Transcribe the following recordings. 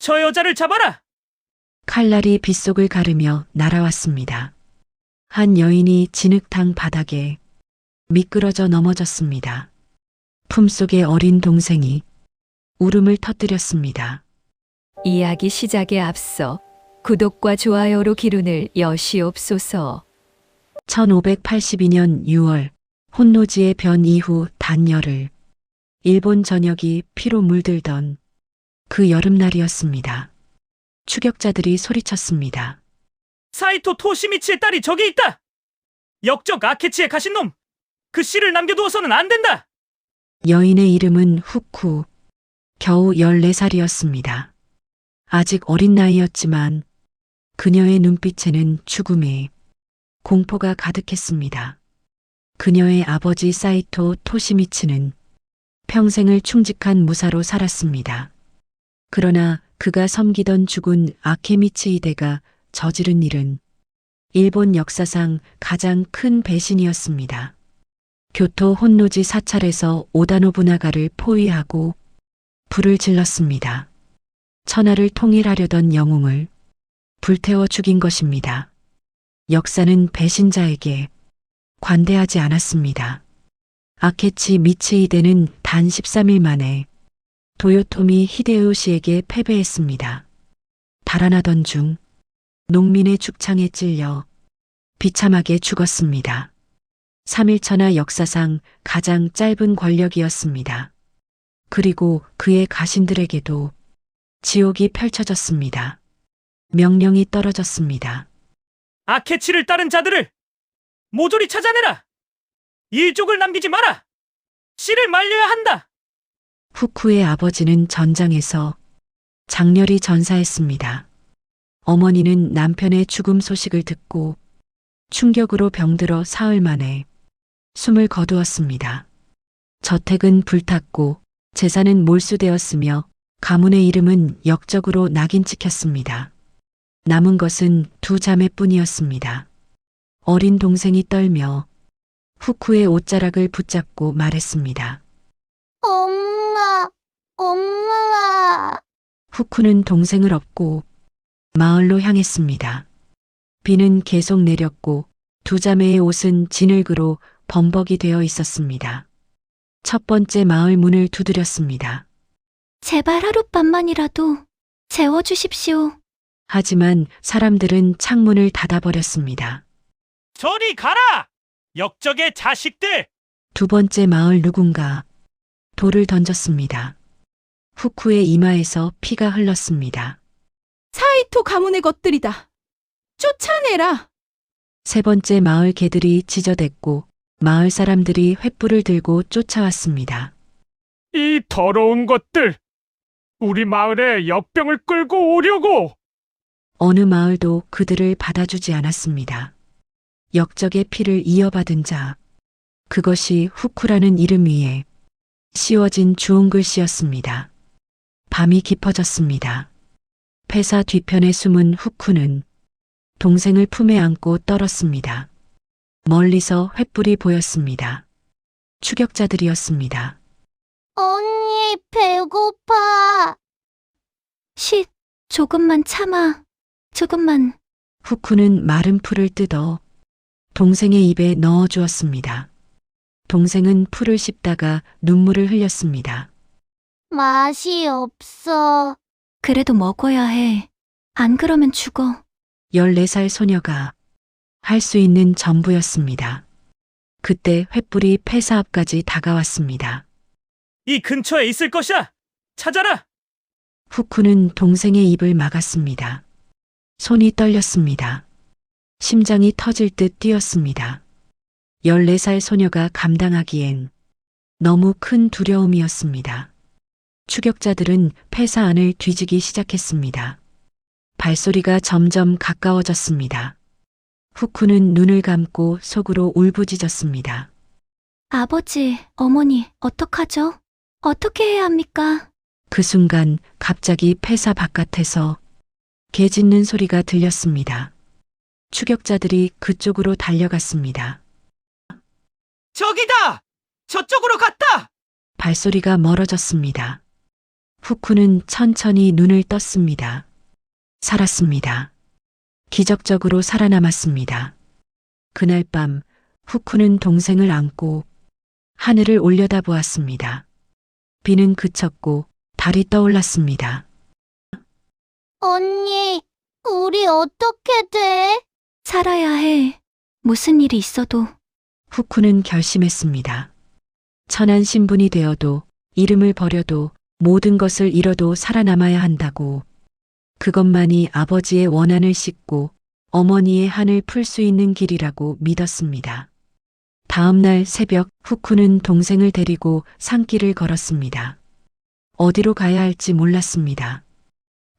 저 여자를 잡아라! 칼날이 빗속을 가르며 날아왔습니다. 한 여인이 진흙탕 바닥에 미끄러져 넘어졌습니다. 품속의 어린 동생이 울음을 터뜨렸습니다. 이야기 시작에 앞서 구독과 좋아요로 기운을 여시옵소서. 1582년 6월 혼노지의 변 이후 단열을 일본 전역이 피로 물들던 그 여름날이었습니다. 추격자들이 소리쳤습니다. 사이토 토시미치의 딸이 저기 있다! 역적 아케치에 가신 놈! 그 씨를 남겨두어서는 안 된다! 여인의 이름은 후쿠, 겨우 14살이었습니다. 아직 어린 나이였지만 그녀의 눈빛에는 죽음의 공포가 가득했습니다. 그녀의 아버지 사이토 토시미치는 평생을 충직한 무사로 살았습니다. 그러나 그가 섬기던 죽은 아케미치 이데가 저지른 일은 일본 역사상 가장 큰 배신이었습니다. 교토 혼노지 사찰에서 오다 노부나가를 포위하고 불을 질렀습니다. 천하를 통일하려던 영웅을 불태워 죽인 것입니다. 역사는 배신자에게 관대하지 않았습니다. 아케치 미치히데는 단 13일 만에 도요토미 히데요시에게 패배했습니다. 달아나던 중 농민의 죽창에 찔려 비참하게 죽었습니다. 3일천하 역사상 가장 짧은 권력이었습니다. 그리고 그의 가신들에게도 지옥이 펼쳐졌습니다. 명령이 떨어졌습니다. 아케치를 따른 자들을 모조리 찾아내라! 일족을 남기지 마라! 씨를 말려야 한다! 후쿠의 아버지는 전장에서 장렬히 전사했습니다. 어머니는 남편의 죽음 소식을 듣고 충격으로 병들어 사흘 만에 숨을 거두었습니다. 저택은 불탔고 재산은 몰수되었으며 가문의 이름은 역적으로 낙인 찍혔습니다. 남은 것은 두 자매뿐이었습니다. 어린 동생이 떨며 후쿠의 옷자락을 붙잡고 말했습니다. 엄마, 엄마. 후쿠는 동생을 업고 마을로 향했습니다. 비는 계속 내렸고 두 자매의 옷은 진흙으로 범벅이 되어 있었습니다. 첫 번째 마을 문을 두드렸습니다. 제발 하룻밤만이라도 재워주십시오. 하지만 사람들은 창문을 닫아버렸습니다. 저리 가라! 역적의 자식들! 두 번째 마을 누군가 돌을 던졌습니다. 후쿠의 이마에서 피가 흘렀습니다. 사이토 가문의 것들이다. 쫓아내라. 세 번째 마을 개들이 짖어댔고 마을 사람들이 횃불을 들고 쫓아왔습니다. 이 더러운 것들! 우리 마을에 역병을 끌고 오려고! 어느 마을도 그들을 받아주지 않았습니다. 역적의 피를 이어받은 자, 그것이 후쿠라는 이름 위에 씌워진 주홍 글씨였습니다. 밤이 깊어졌습니다. 폐사 뒤편에 숨은 후쿠는 동생을 품에 안고 떨었습니다. 멀리서 횃불이 보였습니다. 추격자들이었습니다. 언니, 배고파. 조금만 참아. 조금만. 후쿠는 마른 풀을 뜯어 동생의 입에 넣어 주었습니다. 동생은 풀을 씹다가 눈물을 흘렸습니다. 맛이 없어. 그래도 먹어야 해. 안 그러면 죽어. 14살 소녀가 할 수 있는 전부였습니다. 그때 횃불이 폐사 앞까지 다가왔습니다. 이 근처에 있을 것이야! 찾아라! 후쿠는 동생의 입을 막았습니다. 손이 떨렸습니다. 심장이 터질 듯 뛰었습니다. 14살 소녀가 감당하기엔 너무 큰 두려움이었습니다. 추격자들은 폐사 안을 뒤지기 시작했습니다. 발소리가 점점 가까워졌습니다. 후쿠는 눈을 감고 속으로 울부짖었습니다. 아버지, 어머니, 어떡하죠? 어떻게 해야 합니까? 그 순간 갑자기 폐사 바깥에서 개 짖는 소리가 들렸습니다. 추격자들이 그쪽으로 달려갔습니다. 저기다! 저쪽으로 갔다! 발소리가 멀어졌습니다. 후쿠는 천천히 눈을 떴습니다. 살았습니다. 기적적으로 살아남았습니다. 그날 밤 후쿠는 동생을 안고 하늘을 올려다보았습니다. 비는 그쳤고 달이 떠올랐습니다. 언니, 우리 어떻게 돼? 살아야 해. 무슨 일이 있어도. 후쿠는 결심했습니다. 천한 신분이 되어도 이름을 버려도 모든 것을 잃어도 살아남아야 한다고. 그것만이 아버지의 원한을 씻고 어머니의 한을 풀 수 있는 길이라고 믿었습니다. 다음 날 새벽 후쿠는 동생을 데리고 산길을 걸었습니다. 어디로 가야 할지 몰랐습니다.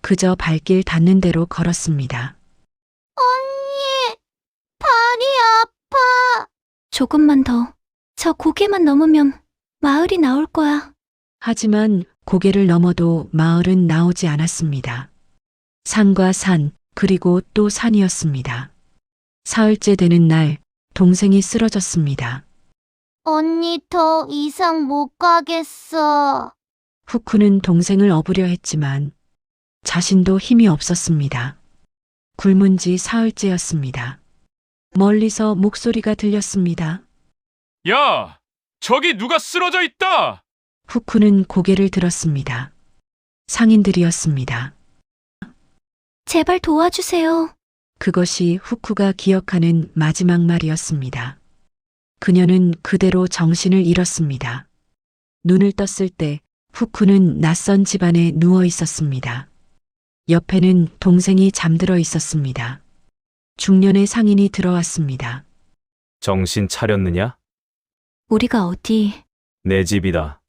그저 발길 닿는 대로 걸었습니다. 언니, 발이 아파. 조금만 더. 저 고개만 넘으면 마을이 나올 거야. 하지만 고개를 넘어도 마을은 나오지 않았습니다. 산과 산, 그리고 또 산이었습니다. 사흘째 되는 날, 동생이 쓰러졌습니다. 언니 더 이상 못 가겠어. 후쿠는 동생을 업으려 했지만 자신도 힘이 없었습니다. 굶은 지 사흘째였습니다. 멀리서 목소리가 들렸습니다. 야! 저기 누가 쓰러져 있다! 후쿠는 고개를 들었습니다. 상인들이었습니다. 제발 도와주세요. 그것이 후쿠가 기억하는 마지막 말이었습니다. 그녀는 그대로 정신을 잃었습니다. 눈을 떴을 때 후쿠는 낯선 집안에 누워 있었습니다. 옆에는 동생이 잠들어 있었습니다. 중년의 상인이 들어왔습니다. 정신 차렸느냐? 우리가 어디? 내 집이다.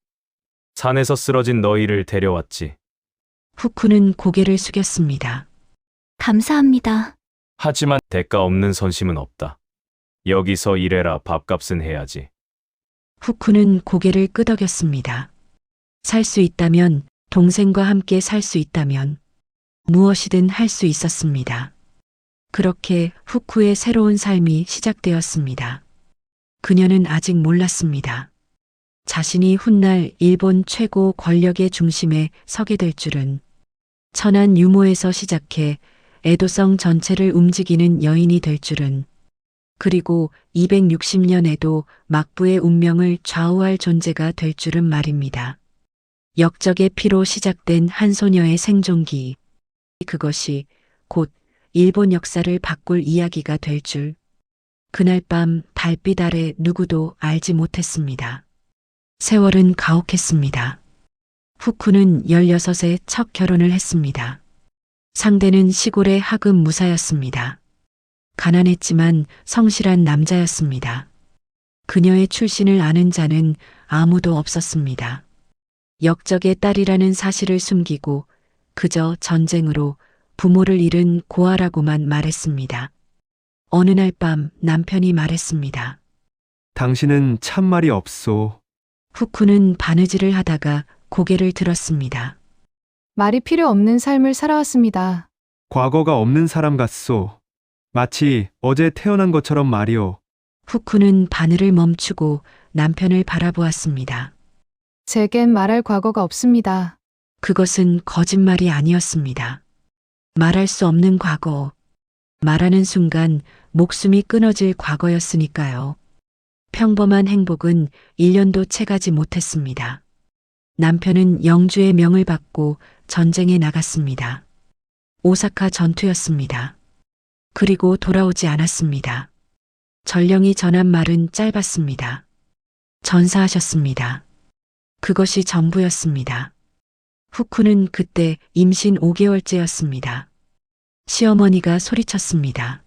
산에서 쓰러진 너희를 데려왔지. 후쿠는 고개를 숙였습니다. 감사합니다. 하지만 대가 없는 선심은 없다. 여기서 일해라. 밥값은 해야지. 후쿠는 고개를 끄덕였습니다. 살 수 있다면, 동생과 함께 살 수 있다면 무엇이든 할 수 있었습니다. 그렇게 후쿠의 새로운 삶이 시작되었습니다. 그녀는 아직 몰랐습니다. 자신이 훗날 일본 최고 권력의 중심에 서게 될 줄은. 천안 유모에서 시작해 에도성 전체를 움직이는 여인이 될 줄은. 그리고 260년에도 막부의 운명을 좌우할 존재가 될 줄은 말입니다. 역적의 피로 시작된 한 소녀의 생존기. 그것이 곧 일본 역사를 바꿀 이야기가 될 줄. 그날 밤 달빛 아래 누구도 알지 못했습니다. 세월은 가혹했습니다. 후쿠는 16에 첫 결혼을 했습니다. 상대는 시골의 하급 무사였습니다. 가난했지만 성실한 남자였습니다. 그녀의 출신을 아는 자는 아무도 없었습니다. 역적의 딸이라는 사실을 숨기고 그저 전쟁으로 부모를 잃은 고아라고만 말했습니다. 어느 날 밤 남편이 말했습니다. 당신은 참말이 없소. 후쿠는 바느질을 하다가 고개를 들었습니다. 말이 필요 없는 삶을 살아왔습니다. 과거가 없는 사람 같소. 마치 어제 태어난 것처럼 말이오. 후쿠는 바늘을 멈추고 남편을 바라보았습니다. 제겐 말할 과거가 없습니다. 그것은 거짓말이 아니었습니다. 말할 수 없는 과거. 말하는 순간 목숨이 끊어질 과거였으니까요. 평범한 행복은 1년도 채가지 못했습니다. 남편은 영주의 명을 받고 전쟁에 나갔습니다. 오사카 전투였습니다. 그리고 돌아오지 않았습니다. 전령이 전한 말은 짧았습니다. 전사하셨습니다. 그것이 전부였습니다. 후쿠는 그때 임신 5개월째였습니다. 시어머니가 소리쳤습니다.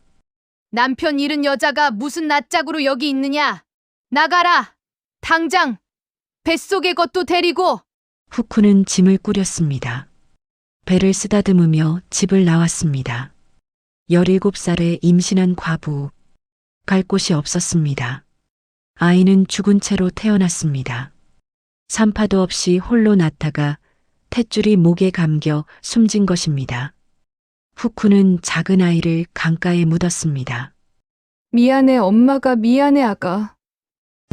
남편 잃은 여자가 무슨 낯짝으로 여기 있느냐? 나가라! 당장! 뱃속의 것도 데리고! 후쿠는 짐을 꾸렸습니다. 배를 쓰다듬으며 집을 나왔습니다. 17살에 임신한 과부. 갈 곳이 없었습니다. 아이는 죽은 채로 태어났습니다. 산파도 없이 홀로 낳다가 탯줄이 목에 감겨 숨진 것입니다. 후쿠는 작은 아이를 강가에 묻었습니다. 미안해 엄마가 미안해 아가.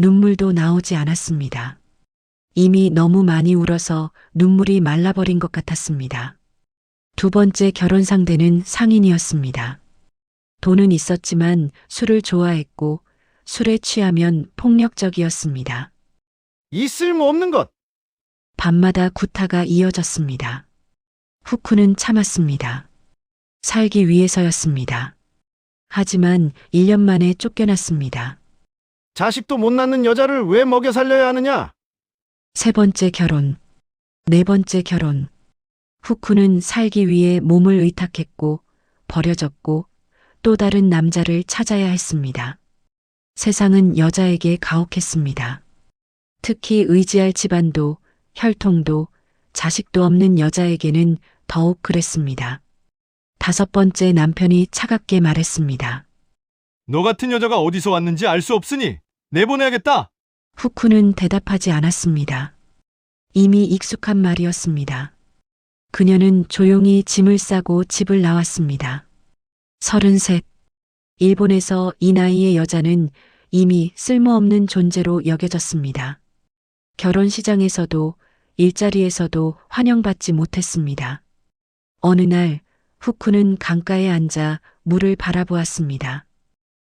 눈물도 나오지 않았습니다. 이미 너무 많이 울어서 눈물이 말라버린 것 같았습니다. 두 번째 결혼 상대는 상인이었습니다. 돈은 있었지만 술을 좋아했고 술에 취하면 폭력적이었습니다. 이 쓸모없는 것! 밤마다 구타가 이어졌습니다. 후쿠는 참았습니다. 살기 위해서였습니다. 하지만 1년 만에 쫓겨났습니다. 자식도 못 낳는 여자를 왜 먹여 살려야 하느냐? 세 번째 결혼, 네 번째 결혼. 후쿠는 살기 위해 몸을 의탁했고 버려졌고 또 다른 남자를 찾아야 했습니다. 세상은 여자에게 가혹했습니다. 특히 의지할 집안도 혈통도 자식도 없는 여자에게는 더욱 그랬습니다. 다섯 번째 남편이 차갑게 말했습니다. 너 같은 여자가 어디서 왔는지 알 수 없으니 내보내야겠다. 후쿠는 대답하지 않았습니다. 이미 익숙한 말이었습니다. 그녀는 조용히 짐을 싸고 집을 나왔습니다. 33. 일본에서 이 나이의 여자는 이미 쓸모없는 존재로 여겨졌습니다. 결혼 시장에서도 일자리에서도 환영받지 못했습니다. 어느 날 후쿠는 강가에 앉아 물을 바라보았습니다.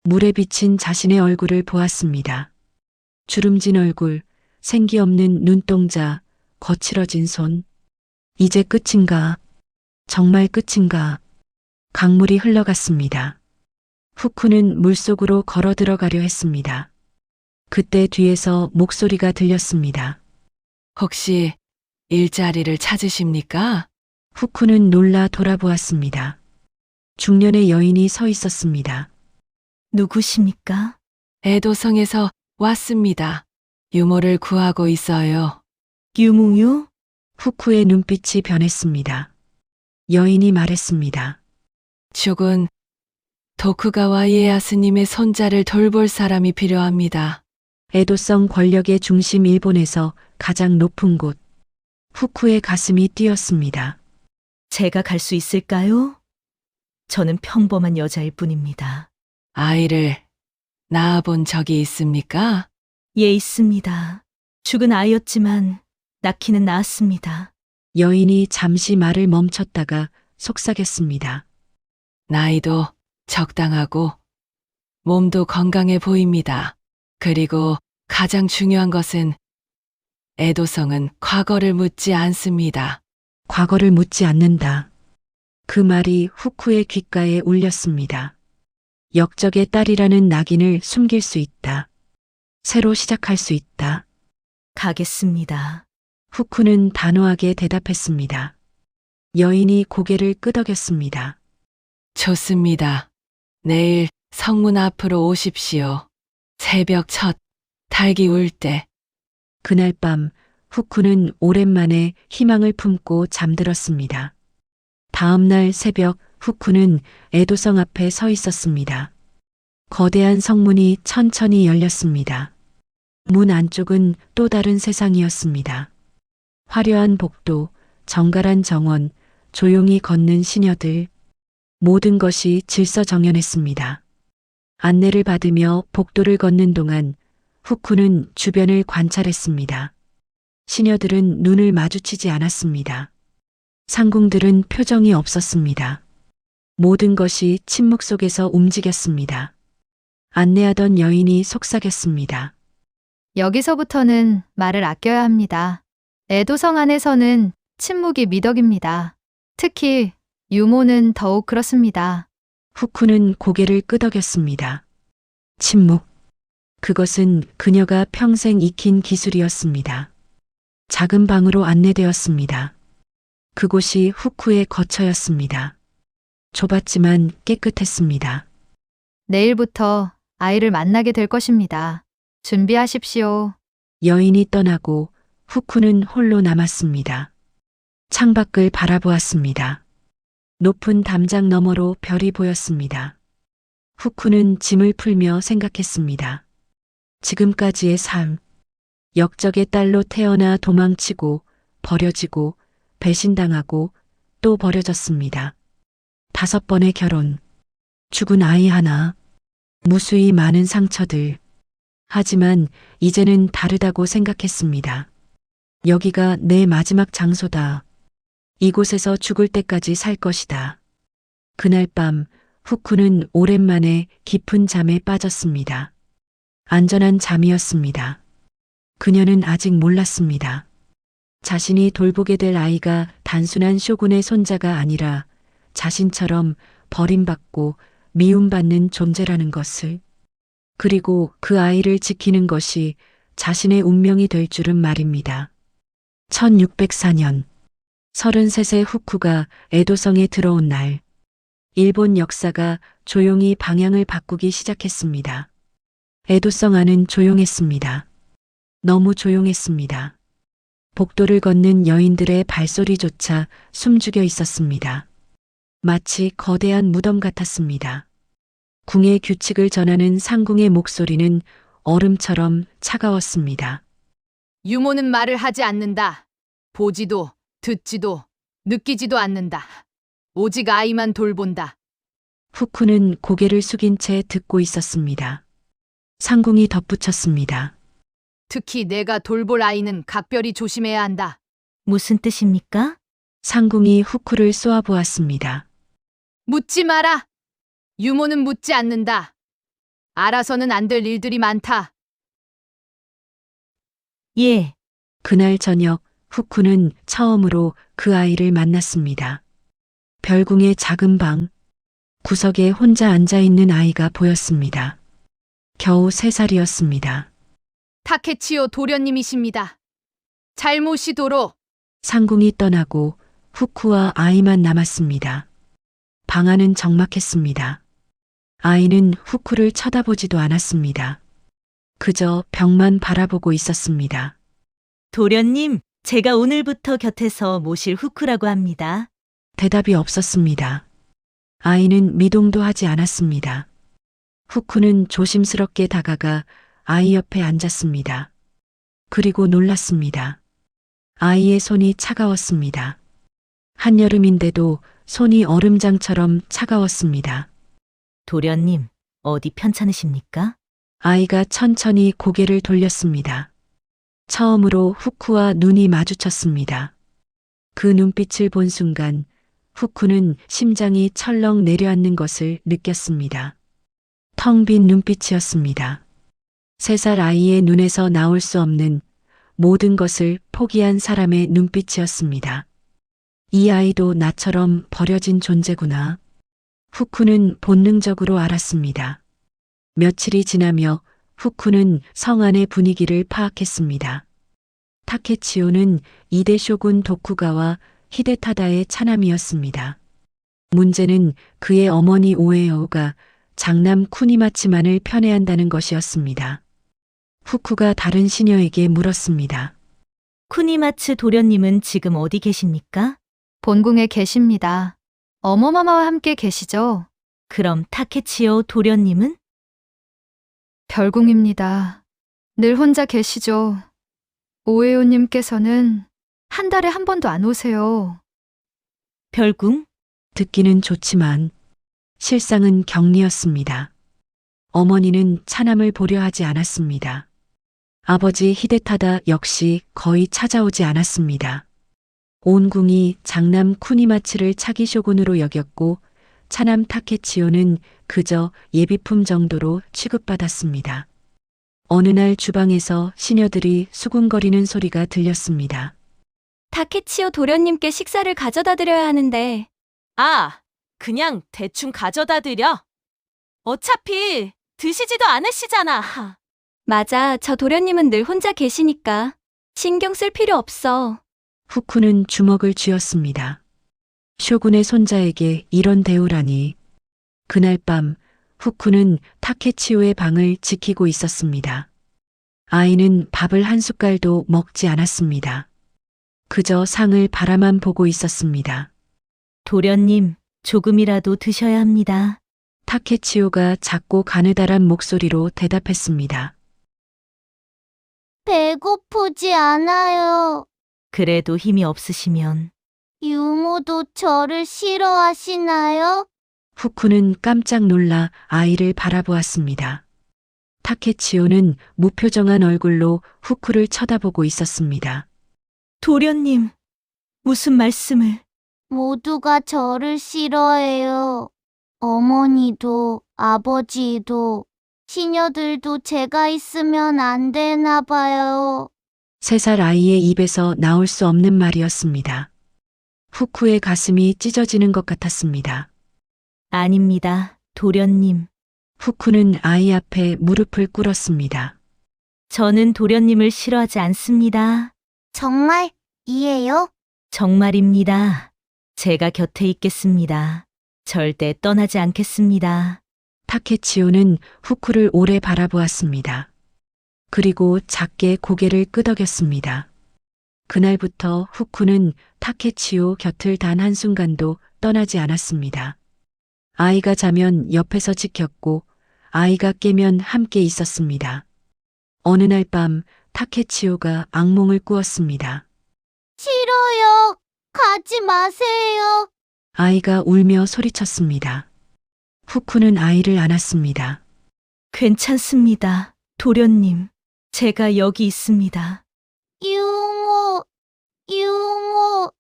물에 비친 자신의 얼굴을 보았습니다. 주름진 얼굴, 생기 없는 눈동자, 거칠어진 손. 이제 끝인가? 정말 끝인가? 강물이 흘러갔습니다. 후쿠는 물속으로 걸어 들어가려 했습니다. 그때 뒤에서 목소리가 들렸습니다. 혹시 일자리를 찾으십니까? 후쿠는 놀라 돌아보았습니다. 중년의 여인이 서 있었습니다. 누구십니까? 에도성에서 왔습니다. 유모를 구하고 있어요. 유무요? 후쿠의 눈빛이 변했습니다. 여인이 말했습니다. 죽은 도쿠가와 이에야스님의 손자를 돌볼 사람이 필요합니다. 애도성 권력의 중심 일본에서 가장 높은 곳. 후쿠의 가슴이 뛰었습니다. 제가 갈 수 있을까요? 저는 평범한 여자일 뿐입니다. 아이를 낳아본 적이 있습니까? 예, 있습니다. 죽은 아이였지만 낳기는 낳았습니다. 여인이 잠시 말을 멈췄다가 속삭였습니다. 나이도 적당하고 몸도 건강해 보입니다. 그리고 가장 중요한 것은 애도성은 과거를 묻지 않습니다. 과거를 묻지 않는다. 그 말이 후쿠의 귓가에 울렸습니다. 역적의 딸이라는 낙인을 숨길 수 있다. 새로 시작할 수 있다. 가겠습니다. 후쿠는 단호하게 대답했습니다. 여인이 고개를 끄덕였습니다. 좋습니다. 내일 성문 앞으로 오십시오. 새벽 첫 닭이 울 때. 그날 밤 후쿠는 오랜만에 희망을 품고 잠들었습니다. 다음 날 새벽 후쿠는 애도성 앞에 서 있었습니다. 거대한 성문이 천천히 열렸습니다. 문 안쪽은 또 다른 세상이었습니다. 화려한 복도, 정갈한 정원, 조용히 걷는 시녀들, 모든 것이 질서정연했습니다. 안내를 받으며 복도를 걷는 동안 후쿠는 주변을 관찰했습니다. 시녀들은 눈을 마주치지 않았습니다. 상궁들은 표정이 없었습니다. 모든 것이 침묵 속에서 움직였습니다. 안내하던 여인이 속삭였습니다. 여기서부터는 말을 아껴야 합니다. 애도성 안에서는 침묵이 미덕입니다. 특히 유모는 더욱 그렇습니다. 후쿠는 고개를 끄덕였습니다. 침묵. 그것은 그녀가 평생 익힌 기술이었습니다. 작은 방으로 안내되었습니다. 그곳이 후쿠의 거처였습니다. 좁았지만 깨끗했습니다. 내일부터 아이를 만나게 될 것입니다. 준비하십시오. 여인이 떠나고 후쿠는 홀로 남았습니다. 창밖을 바라보았습니다. 높은 담장 너머로 별이 보였습니다. 후쿠는 짐을 풀며 생각했습니다. 지금까지의 삶, 역적의 딸로 태어나 도망치고 버려지고 배신당하고 또 버려졌습니다. 5번의 결혼, 죽은 아이 하나, 무수히 많은 상처들. 하지만 이제는 다르다고 생각했습니다. 여기가 내 마지막 장소다. 이곳에서 죽을 때까지 살 것이다. 그날 밤 후쿠는 오랜만에 깊은 잠에 빠졌습니다. 안전한 잠이었습니다. 그녀는 아직 몰랐습니다. 자신이 돌보게 될 아이가 단순한 쇼군의 손자가 아니라 자신처럼 버림받고 미움받는 존재라는 것을, 그리고 그 아이를 지키는 것이 자신의 운명이 될 줄은 말입니다. 1604년 33세 후쿠가 에도성에 들어온 날, 일본 역사가 조용히 방향을 바꾸기 시작했습니다. 에도성 안은 조용했습니다. 너무 조용했습니다. 복도를 걷는 여인들의 발소리조차 숨죽여 있었습니다. 마치 거대한 무덤 같았습니다. 궁의 규칙을 전하는 상궁의 목소리는 얼음처럼 차가웠습니다. 유모는 말을 하지 않는다. 보지도, 듣지도, 느끼지도 않는다. 오직 아이만 돌본다. 후쿠는 고개를 숙인 채 듣고 있었습니다. 상궁이 덧붙였습니다. 특히 내가 돌볼 아이는 각별히 조심해야 한다. 무슨 뜻입니까? 상궁이 후쿠를 쏘아보았습니다. 묻지 마라. 유모는 묻지 않는다. 알아서는 안 될 일들이 많다. 예, 그날 저녁 후쿠는 처음으로 그 아이를 만났습니다. 별궁의 작은 방, 구석에 혼자 앉아있는 아이가 보였습니다. 겨우 3살이었습니다. 타케치오 도련님이십니다. 잘못이 도로. 상궁이 떠나고 후쿠와 아이만 남았습니다. 방 안은 적막했습니다. 아이는 후쿠를 쳐다보지도 않았습니다. 그저 벽만 바라보고 있었습니다. 도련님, 제가 오늘부터 곁에서 모실 후쿠라고 합니다. 대답이 없었습니다. 아이는 미동도 하지 않았습니다. 후쿠는 조심스럽게 다가가 아이 옆에 앉았습니다. 그리고 놀랐습니다. 아이의 손이 차가웠습니다. 한여름인데도 손이 얼음장처럼 차가웠습니다. 도련님, 어디 편찮으십니까? 아이가 천천히 고개를 돌렸습니다. 처음으로 후쿠와 눈이 마주쳤습니다. 그 눈빛을 본 순간 후쿠는 심장이 철렁 내려앉는 것을 느꼈습니다. 텅 빈 눈빛이었습니다. 3살 아이의 눈에서 나올 수 없는 모든 것을 포기한 사람의 눈빛이었습니다. 이 아이도 나처럼 버려진 존재구나. 후쿠는 본능적으로 알았습니다. 며칠이 지나며 후쿠는 성 안의 분위기를 파악했습니다. 타케치오는 2대 쇼군 도쿠가와 히데타다의 차남이었습니다. 문제는 그의 어머니 오에오가 장남 쿠니마츠만을 편애한다는 것이었습니다. 후쿠가 다른 시녀에게 물었습니다. 쿠니마츠 도련님은 지금 어디 계십니까? 본궁에 계십니다. 어머마마와 함께 계시죠? 그럼 타케치오 도련님은? 별궁입니다. 늘 혼자 계시죠. 오에오님께서는 한 달에 한 번도 안 오세요. 별궁? 듣기는 좋지만 실상은 격리였습니다. 어머니는 차남을 보려 하지 않았습니다. 아버지 히데타다 역시 거의 찾아오지 않았습니다. 온 궁이 장남 쿠니마츠를 차기 쇼군으로 여겼고 차남 타케치오는 그저 예비품 정도로 취급받았습니다. 어느 날 주방에서 시녀들이 수군거리는 소리가 들렸습니다. 타케치오 도련님께 식사를 가져다 드려야 하는데. 아, 그냥 대충 가져다 드려. 어차피 드시지도 않으시잖아. 맞아, 저 도련님은 늘 혼자 계시니까 신경 쓸 필요 없어. 후쿠는 주먹을 쥐었습니다. 쇼군의 손자에게 이런 대우라니. 그날 밤 후쿠는 타케치오의 방을 지키고 있었습니다. 아이는 밥을 한 숟갈도 먹지 않았습니다. 그저 상을 바라만 보고 있었습니다. 도련님, 조금이라도 드셔야 합니다. 타케치오가 작고 가느다란 목소리로 대답했습니다. 배고프지 않아요. 그래도 힘이 없으시면. 유모도 저를 싫어하시나요? 후쿠는 깜짝 놀라 아이를 바라보았습니다. 타케치오는 무표정한 얼굴로 후쿠를 쳐다보고 있었습니다. 도련님, 무슨 말씀을? 모두가 저를 싫어해요. 어머니도, 아버지도, 시녀들도 제가 있으면 안 되나 봐요. 3살 아이의 입에서 나올 수 없는 말이었습니다. 후쿠의 가슴이 찢어지는 것 같았습니다. 아닙니다, 도련님. 후쿠는 아이 앞에 무릎을 꿇었습니다. 저는 도련님을 싫어하지 않습니다. 정말 이해요? 정말입니다. 제가 곁에 있겠습니다. 절대 떠나지 않겠습니다. 타케치오는 후쿠를 오래 바라보았습니다. 그리고 작게 고개를 끄덕였습니다. 그날부터 후쿠는 타케치오 곁을 단 한순간도 떠나지 않았습니다. 아이가 자면 옆에서 지켰고 아이가 깨면 함께 있었습니다. 어느 날 밤 타케치오가 악몽을 꾸었습니다. 싫어요. 가지 마세요. 아이가 울며 소리쳤습니다. 후쿠는 아이를 안았습니다. 괜찮습니다, 도련님. 제가 여기 있습니다. 유모, 유모.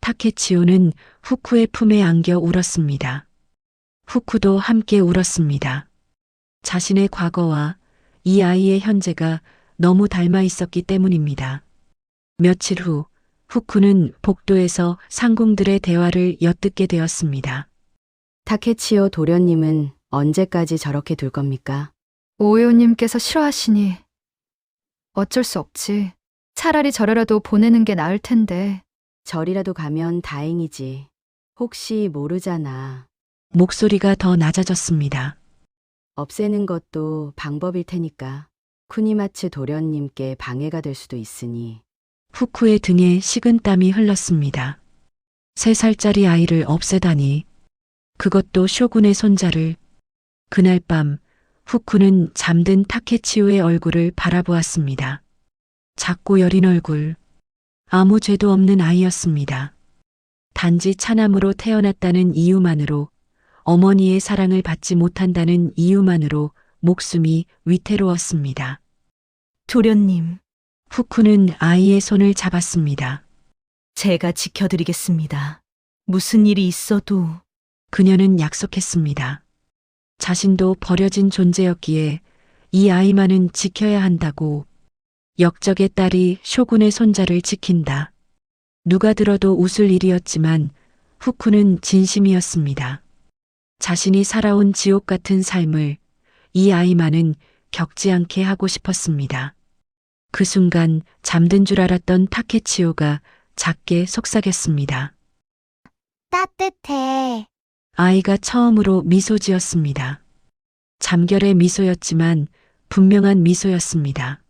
타케치오는 후쿠의 품에 안겨 울었습니다. 후쿠도 함께 울었습니다. 자신의 과거와 이 아이의 현재가 너무 닮아 있었기 때문입니다. 며칠 후 후쿠는 복도에서 상궁들의 대화를 엿듣게 되었습니다. 타케치오 도련님은 언제까지 저렇게 둘 겁니까? 오요님께서 싫어하시니 어쩔 수 없지. 차라리 저래라도 보내는 게 나을 텐데. 절이라도 가면 다행이지. 혹시 모르잖아. 목소리가 더 낮아졌습니다. 없애는 것도 방법일 테니까. 쿠니마츠 도련님께 방해가 될 수도 있으니. 후쿠의 등에 식은땀이 흘렀습니다. 3살짜리 아이를 없애다니. 그것도 쇼군의 손자를. 그날 밤 후쿠는 잠든 타케치오의 얼굴을 바라보았습니다. 작고 여린 얼굴. 아무 죄도 없는 아이였습니다. 단지 차남으로 태어났다는 이유만으로, 어머니의 사랑을 받지 못한다는 이유만으로 목숨이 위태로웠습니다. 도련님, 후쿠는 아이의 손을 잡았습니다. 제가 지켜드리겠습니다. 무슨 일이 있어도. 그녀는 약속했습니다. 자신도 버려진 존재였기에 이 아이만은 지켜야 한다고. 역적의 딸이 쇼군의 손자를 지킨다. 누가 들어도 웃을 일이었지만 후쿠는 진심이었습니다. 자신이 살아온 지옥 같은 삶을 이 아이만은 겪지 않게 하고 싶었습니다. 그 순간 잠든 줄 알았던 타케치오가 작게 속삭였습니다. 따뜻해. 아이가 처음으로 미소 지었습니다. 잠결의 미소였지만 분명한 미소였습니다.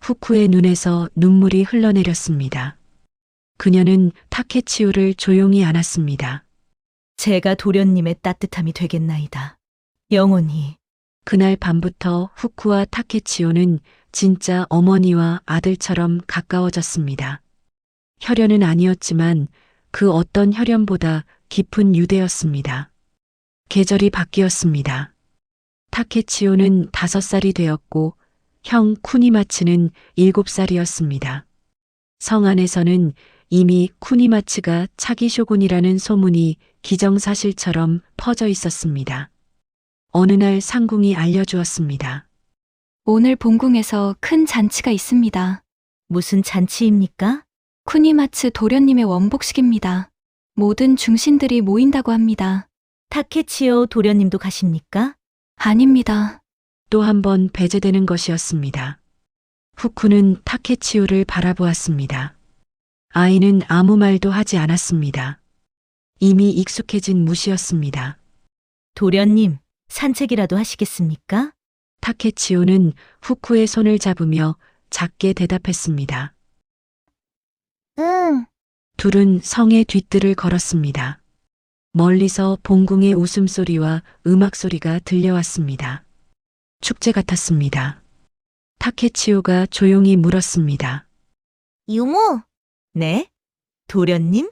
후쿠의 눈에서 눈물이 흘러내렸습니다. 그녀는 타케치오를 조용히 안았습니다. 제가 도련님의 따뜻함이 되겠나이다. 영원히. 그날 밤부터 후쿠와 타케치오는 진짜 어머니와 아들처럼 가까워졌습니다. 혈연은 아니었지만 그 어떤 혈연보다 깊은 유대였습니다. 계절이 바뀌었습니다. 타케치오는 5살이 되었고 형 쿠니마츠는 7살이었습니다. 성 안에서는 이미 쿠니마츠가 차기 쇼군이라는 소문이 기정사실처럼 퍼져 있었습니다. 어느 날 상궁이 알려주었습니다. 오늘 본궁에서 큰 잔치가 있습니다. 무슨 잔치입니까? 쿠니마츠 도련님의 원복식입니다. 모든 중신들이 모인다고 합니다. 타케치오 도련님도 가십니까? 아닙니다. 또 한 번 배제되는 것이었습니다. 후쿠는 타케치오를 바라보았습니다. 아이는 아무 말도 하지 않았습니다. 이미 익숙해진 무시였습니다. 도련님, 산책이라도 하시겠습니까? 타케치오는 후쿠의 손을 잡으며 작게 대답했습니다. 응. 둘은 성의 뒷뜰을 걸었습니다. 멀리서 봉궁의 웃음소리와 음악소리가 들려왔습니다. 축제 같았습니다. 타케치오가 조용히 물었습니다. 유모, 네? 도련님?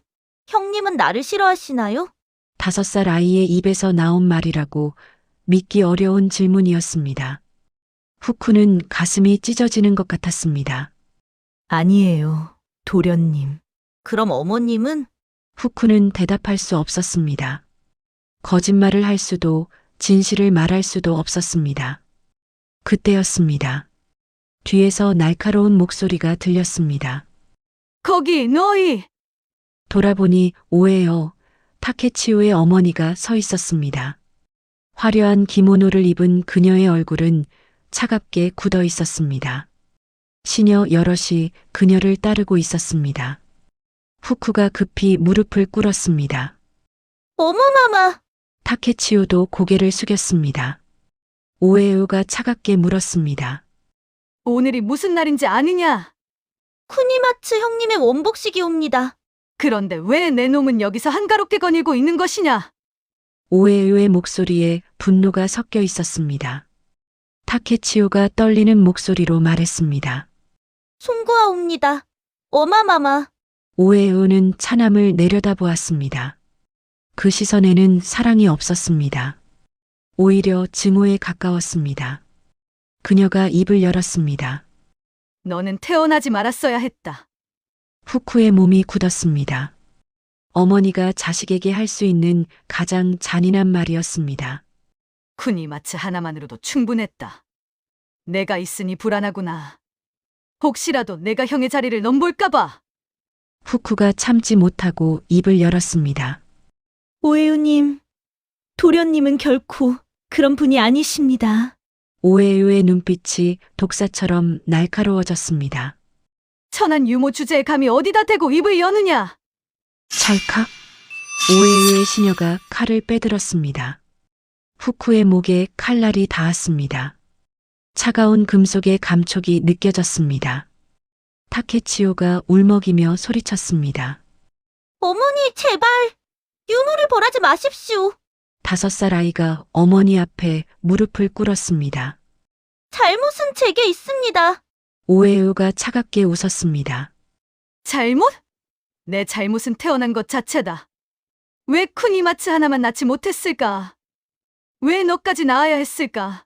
형님은 나를 싫어하시나요? 5살 아이의 입에서 나온 말이라고 믿기 어려운 질문이었습니다. 후쿠는 가슴이 찢어지는 것 같았습니다. 아니에요, 도련님. 그럼 어머님은? 후쿠는 대답할 수 없었습니다. 거짓말을 할 수도 진실을 말할 수도 없었습니다. 그때였습니다. 뒤에서 날카로운 목소리가 들렸습니다. 거기 너희! 돌아보니 오에요. 타케치오의 어머니가 서 있었습니다. 화려한 기모노를 입은 그녀의 얼굴은 차갑게 굳어 있었습니다. 시녀 여럿이 그녀를 따르고 있었습니다. 후쿠가 급히 무릎을 꿇었습니다. 어머마마! 타케치오도 고개를 숙였습니다. 오에요가 차갑게 물었습니다. 오늘이 무슨 날인지 아느냐? 쿠니마츠 형님의 원복식이옵니다. 그런데 왜 내 놈은 여기서 한가롭게 거닐고 있는 것이냐? 오에요의 목소리에 분노가 섞여 있었습니다. 타케치오가 떨리는 목소리로 말했습니다. 송구하옵니다. 어마마마. 오에요는 차남을 내려다보았습니다. 그 시선에는 사랑이 없었습니다. 오히려 증오에 가까웠습니다. 그녀가 입을 열었습니다. 너는 태어나지 말았어야 했다. 후쿠의 몸이 굳었습니다. 어머니가 자식에게 할 수 있는 가장 잔인한 말이었습니다. 쿠니마츠 하나만으로도 충분했다. 내가 있으니 불안하구나. 혹시라도 내가 형의 자리를 넘볼까봐. 후쿠가 참지 못하고 입을 열었습니다. 오해우님, 도련님은 결코 그런 분이 아니십니다. 오에요의 눈빛이 독사처럼 날카로워졌습니다. 천한 유모 주제에 감히 어디다 대고 입을 여느냐? 찰칵! 오에요의 시녀가 칼을 빼들었습니다. 후쿠의 목에 칼날이 닿았습니다. 차가운 금속의 감촉이 느껴졌습니다. 타케치오가 울먹이며 소리쳤습니다. 어머니, 제발! 유무를 벌하지 마십시오. 5살 아이가 어머니 앞에 무릎을 꿇었습니다. 잘못은 제게 있습니다. 오에요가 차갑게 웃었습니다. 잘못? 내 잘못은 태어난 것 자체다. 왜 쿠니마츠 하나만 낳지 못했을까? 왜 너까지 낳아야 했을까?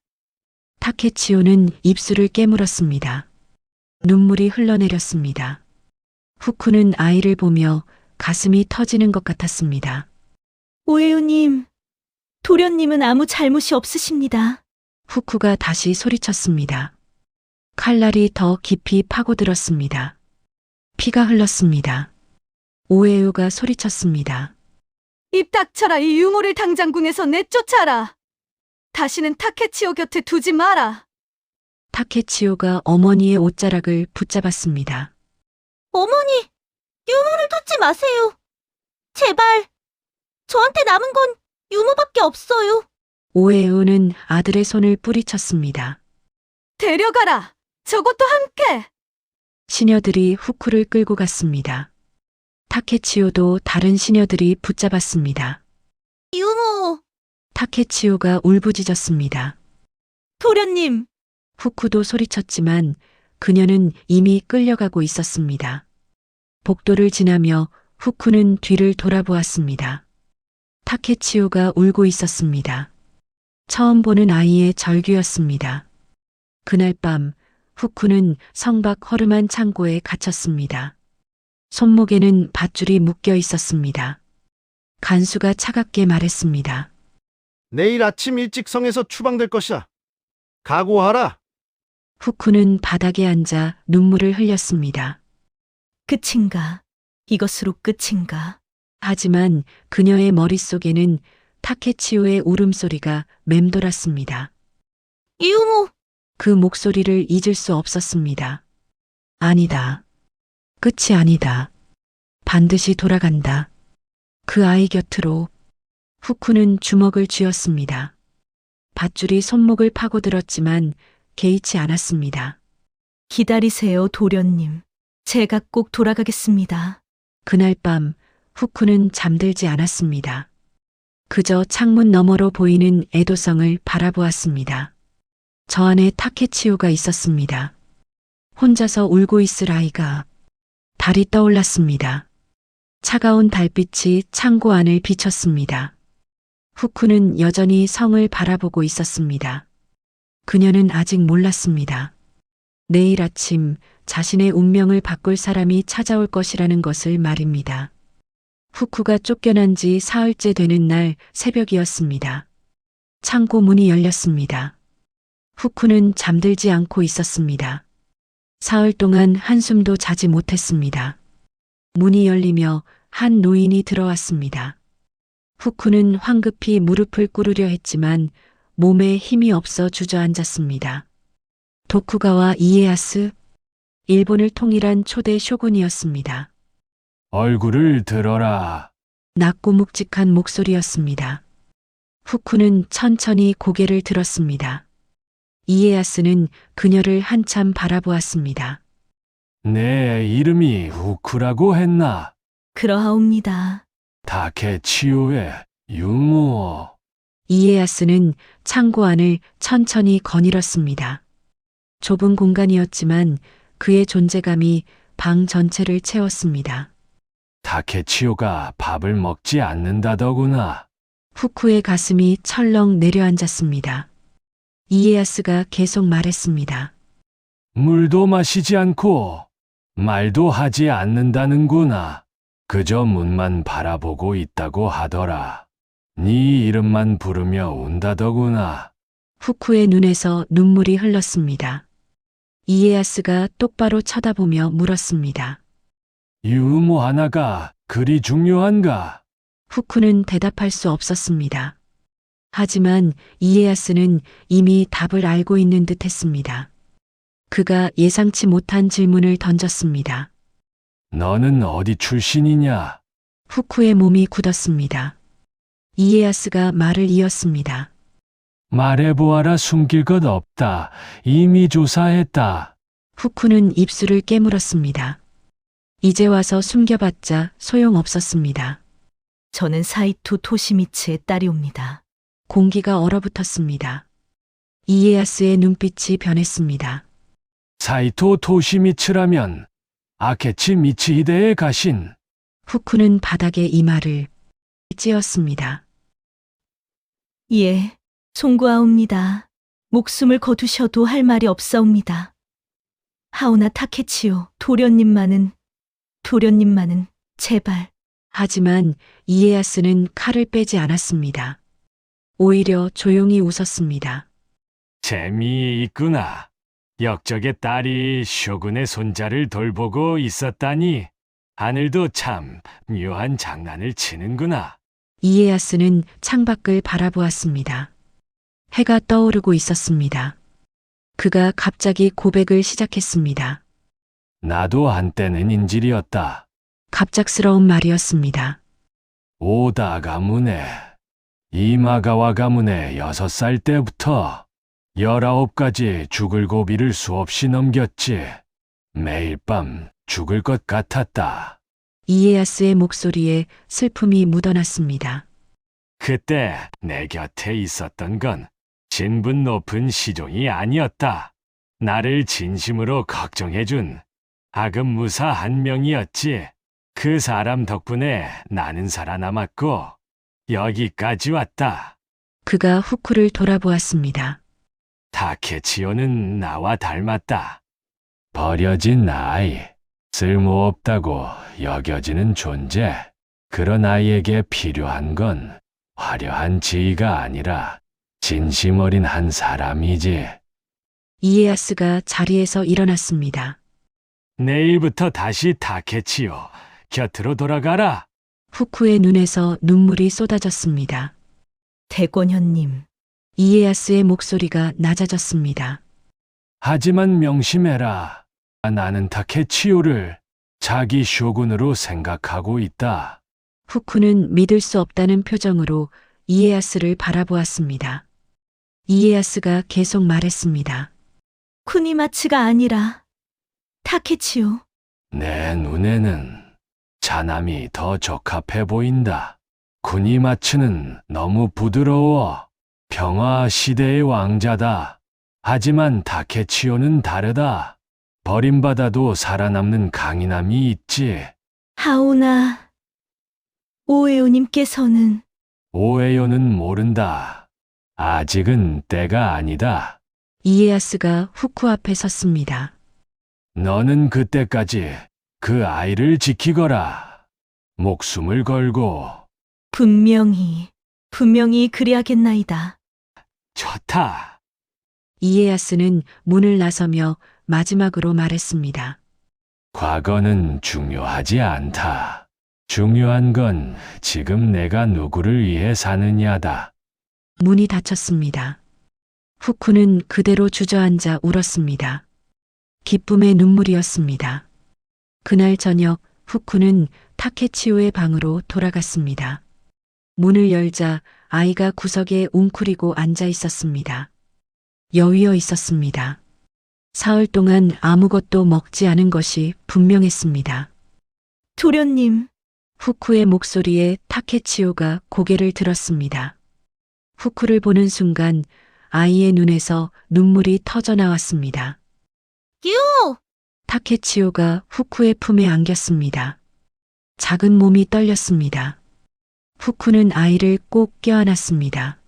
타케치오는 입술을 깨물었습니다. 눈물이 흘러내렸습니다. 후쿠는 아이를 보며 가슴이 터지는 것 같았습니다. 오해우님, 도련님은 아무 잘못이 없으십니다. 후쿠가 다시 소리쳤습니다. 칼날이 더 깊이 파고들었습니다. 피가 흘렀습니다. 오에요가 소리쳤습니다. 입 닥쳐라. 이 유모를 당장 궁에서 내쫓아라. 다시는 타케치오 곁에 두지 마라. 타케치오가 어머니의 옷자락을 붙잡았습니다. 어머니, 유무를 쫓지 마세요. 제발. 저한테 남은 건 유무밖에 없어요. 오에요는 아들의 손을 뿌리쳤습니다. 데려가라. 저것도 함께. 시녀들이 후쿠를 끌고 갔습니다. 타케치오도 다른 시녀들이 붙잡았습니다. 유무. 타케치오가 울부짖었습니다. 도련님, 후쿠도 소리쳤지만 그녀는 이미 끌려가고 있었습니다. 복도를 지나며 후쿠는 뒤를 돌아보았습니다. 타케치오가 울고 있었습니다. 처음 보는 아이의 절규였습니다. 그날 밤 후쿠는 성박 허름한 창고에 갇혔습니다. 손목에는 밧줄이 묶여 있었습니다. 간수가 차갑게 말했습니다. 내일 아침 일찍 성에서 추방될 것이다. 각오하라. 후쿠는 바닥에 앉아 눈물을 흘렸습니다. 끝인가? 이것으로 끝인가? 하지만 그녀의 머릿속에는 타케치오의 울음소리가 맴돌았습니다. 유무. 그 목소리를 잊을 수 없었습니다. 아니다. 끝이 아니다. 반드시 돌아간다. 그 아이 곁으로. 후쿠는 주먹을 쥐었습니다. 밧줄이 손목을 파고들었지만 개의치 않았습니다. 기다리세요, 도련님. 제가 꼭 돌아가겠습니다. 그날 밤 후쿠는 잠들지 않았습니다. 그저 창문 너머로 보이는 애도성을 바라보았습니다. 저 안에 타케치오가 있었습니다. 혼자서 울고 있을 아이가. 달이 떠올랐습니다. 차가운 달빛이 창고 안을 비췄습니다. 후쿠는 여전히 성을 바라보고 있었습니다. 그녀는 아직 몰랐습니다. 내일 아침 자신의 운명을 바꿀 사람이 찾아올 것이라는 것을 말입니다. 후쿠가 쫓겨난 지 사흘째 되는 날 새벽이었습니다. 창고 문이 열렸습니다. 후쿠는 잠들지 않고 있었습니다. 사흘 동안 한숨도 자지 못했습니다. 문이 열리며 한 노인이 들어왔습니다. 후쿠는 황급히 무릎을 꿇으려 했지만 몸에 힘이 없어 주저앉았습니다. 도쿠가와 이에야스, 일본을 통일한 초대 쇼군이었습니다. 얼굴을 들어라. 낮고 묵직한 목소리였습니다. 후쿠는 천천히 고개를 들었습니다. 이에야스는 그녀를 한참 바라보았습니다. 내 이름이 후쿠라고 했나? 그러하옵니다. 다케치오의 유무. 이에야스는 창고 안을 천천히 거닐었습니다. 좁은 공간이었지만 그의 존재감이 방 전체를 채웠습니다. 다케치오가 밥을 먹지 않는다더구나. 후쿠의 가슴이 철렁 내려앉았습니다. 이에야스가 계속 말했습니다. 물도 마시지 않고 말도 하지 않는다는구나. 그저 문만 바라보고 있다고 하더라. 네 이름만 부르며 운다더구나. 후쿠의 눈에서 눈물이 흘렀습니다. 이에야스가 똑바로 쳐다보며 물었습니다. 유무 하나가 그리 중요한가? 후쿠는 대답할 수 없었습니다. 하지만 이에야스는 이미 답을 알고 있는 듯 했습니다. 그가 예상치 못한 질문을 던졌습니다. 너는 어디 출신이냐? 후쿠의 몸이 굳었습니다. 이에야스가 말을 이었습니다. 말해보아라. 숨길 것 없다. 이미 조사했다. 후쿠는 입술을 깨물었습니다. 이제 와서 숨겨봤자 소용없었습니다. 저는 사이토 토시미츠의 딸이옵니다. 공기가 얼어붙었습니다. 이에야스의 눈빛이 변했습니다. 사이토 토시미츠라면 아케치 미치히데에 가신. 후쿠는 바닥에 이마를 찧었습니다. 예, 송구하옵니다. 목숨을 거두셔도 할 말이 없사옵니다. 하오나 타케치오, 도련님만은 제발. 하지만 이에야스는 칼을 빼지 않았습니다. 오히려 조용히 웃었습니다. 재미있구나. 역적의 딸이 쇼군의 손자를 돌보고 있었다니. 하늘도 참 묘한 장난을 치는구나. 이에야스는 창밖을 바라보았습니다. 해가 떠오르고 있었습니다. 그가 갑자기 고백을 시작했습니다. 나도 한때는 인질이었다. 갑작스러운 말이었습니다. 오다 가문에, 이마가와 가문에 6살 때부터 19가지 죽을 고비를 수없이 넘겼지. 매일 밤 죽을 것 같았다. 이에야스의 목소리에 슬픔이 묻어났습니다. 그때 내 곁에 있었던 건 신분 높은 시종이 아니었다. 나를 진심으로 걱정해준 악음무사 한 명이었지. 그 사람 덕분에 나는 살아남았고 여기까지 왔다. 그가 후쿠를 돌아보았습니다. 타케치오는 나와 닮았다. 버려진 아이, 쓸모없다고 여겨지는 존재. 그런 아이에게 필요한 건 화려한 지위가 아니라 진심 어린 한 사람이지. 이에야스가 자리에서 일어났습니다. 내일부터 다시 타케치오 곁으로 돌아가라. 후쿠의 눈에서 눈물이 쏟아졌습니다. 대권현님, 이에야스의 목소리가 낮아졌습니다. 하지만 명심해라. 나는 타케치오를 자기 쇼군으로 생각하고 있다. 후쿠는 믿을 수 없다는 표정으로 이에야스를 바라보았습니다. 이에야스가 계속 말했습니다. 쿠니마츠가 아니라 타케치오. 내 눈에는 자남이 더 적합해 보인다. 쿠니마츠는 너무 부드러워. 평화 시대의 왕자다. 하지만 타케치오는 다르다. 버림받아도 살아남는 강인함이 있지. 하오나 오에오님께서는 오에요는 모른다. 아직은 때가 아니다. 이에야스가 후쿠 앞에 섰습니다. 너는 그때까지 그 아이를 지키거라. 목숨을 걸고. 분명히 그리하겠나이다. 좋다. 이에야스는 문을 나서며 마지막으로 말했습니다. 과거는 중요하지 않다. 중요한 건 지금 내가 누구를 위해 사느냐다. 문이 닫혔습니다. 후쿠는 그대로 주저앉아 울었습니다. 기쁨의 눈물이었습니다. 그날 저녁 후쿠는 타케치오의 방으로 돌아갔습니다. 문을 열자 아이가 구석에 웅크리고 앉아 있었습니다. 여위어 있었습니다. 사흘 동안 아무것도 먹지 않은 것이 분명했습니다. 도련님, 후쿠의 목소리에 타케치오가 고개를 들었습니다. 후쿠를 보는 순간 아이의 눈에서 눈물이 터져 나왔습니다. 유모! 타케치오가 후쿠의 품에 안겼습니다. 작은 몸이 떨렸습니다. 후쿠는 아이를 꼭 껴안았습니다.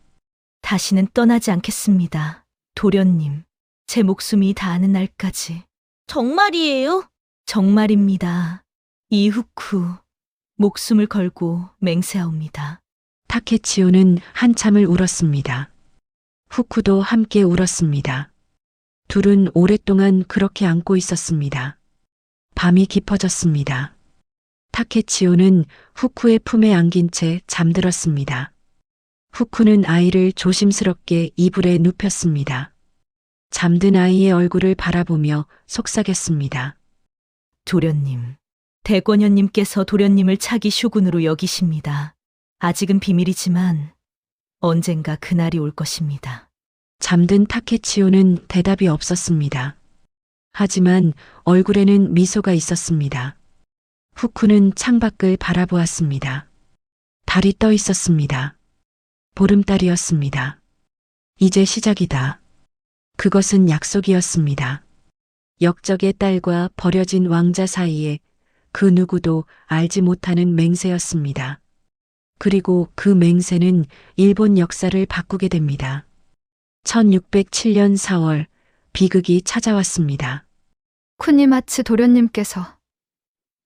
다시는 떠나지 않겠습니다. 도련님, 제 목숨이 닿는 날까지. 정말이에요? 정말입니다. 이후쿠, 목숨을 걸고 맹세하옵니다. 타케치오는 한참을 울었습니다. 후쿠도 함께 울었습니다. 둘은 오랫동안 그렇게 안고 있었습니다. 밤이 깊어졌습니다. 타케치오는 후쿠의 품에 안긴 채 잠들었습니다. 후쿠는 아이를 조심스럽게 이불에 눕혔습니다. 잠든 아이의 얼굴을 바라보며 속삭였습니다. 도련님, 대권현님께서 도련님을 차기 쇼군으로 여기십니다. 아직은 비밀이지만 언젠가 그날이 올 것입니다. 잠든 타케치오는 대답이 없었습니다. 하지만 얼굴에는 미소가 있었습니다. 후쿠는 창밖을 바라보았습니다. 달이 떠 있었습니다. 보름달이었습니다. 이제 시작이다. 그것은 약속이었습니다. 역적의 딸과 버려진 왕자 사이에 그 누구도 알지 못하는 맹세였습니다. 그리고 그 맹세는 일본 역사를 바꾸게 됩니다. 1607년 4월 비극이 찾아왔습니다. 쿠니마츠 도련님께서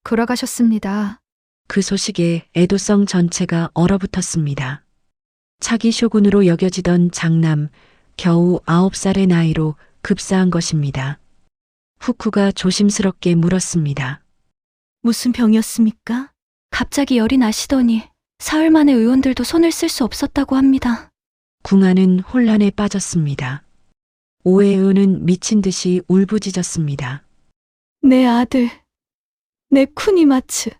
돌아가셨습니다. 그 소식에 에도성 전체가 얼어붙었습니다. 차기 쇼군으로 여겨지던 장남, 겨우 9살의 나이로 급사한 것입니다. 후쿠가 조심스럽게 물었습니다. 무슨 병이었습니까? 갑자기 열이 나시더니 사흘 만에 의원들도 손을 쓸 수 없었다고 합니다. 궁하는 혼란에 빠졌습니다. 오에의는 미친 듯이 울부짖었습니다. 내 아들, 내 쿠니마츠.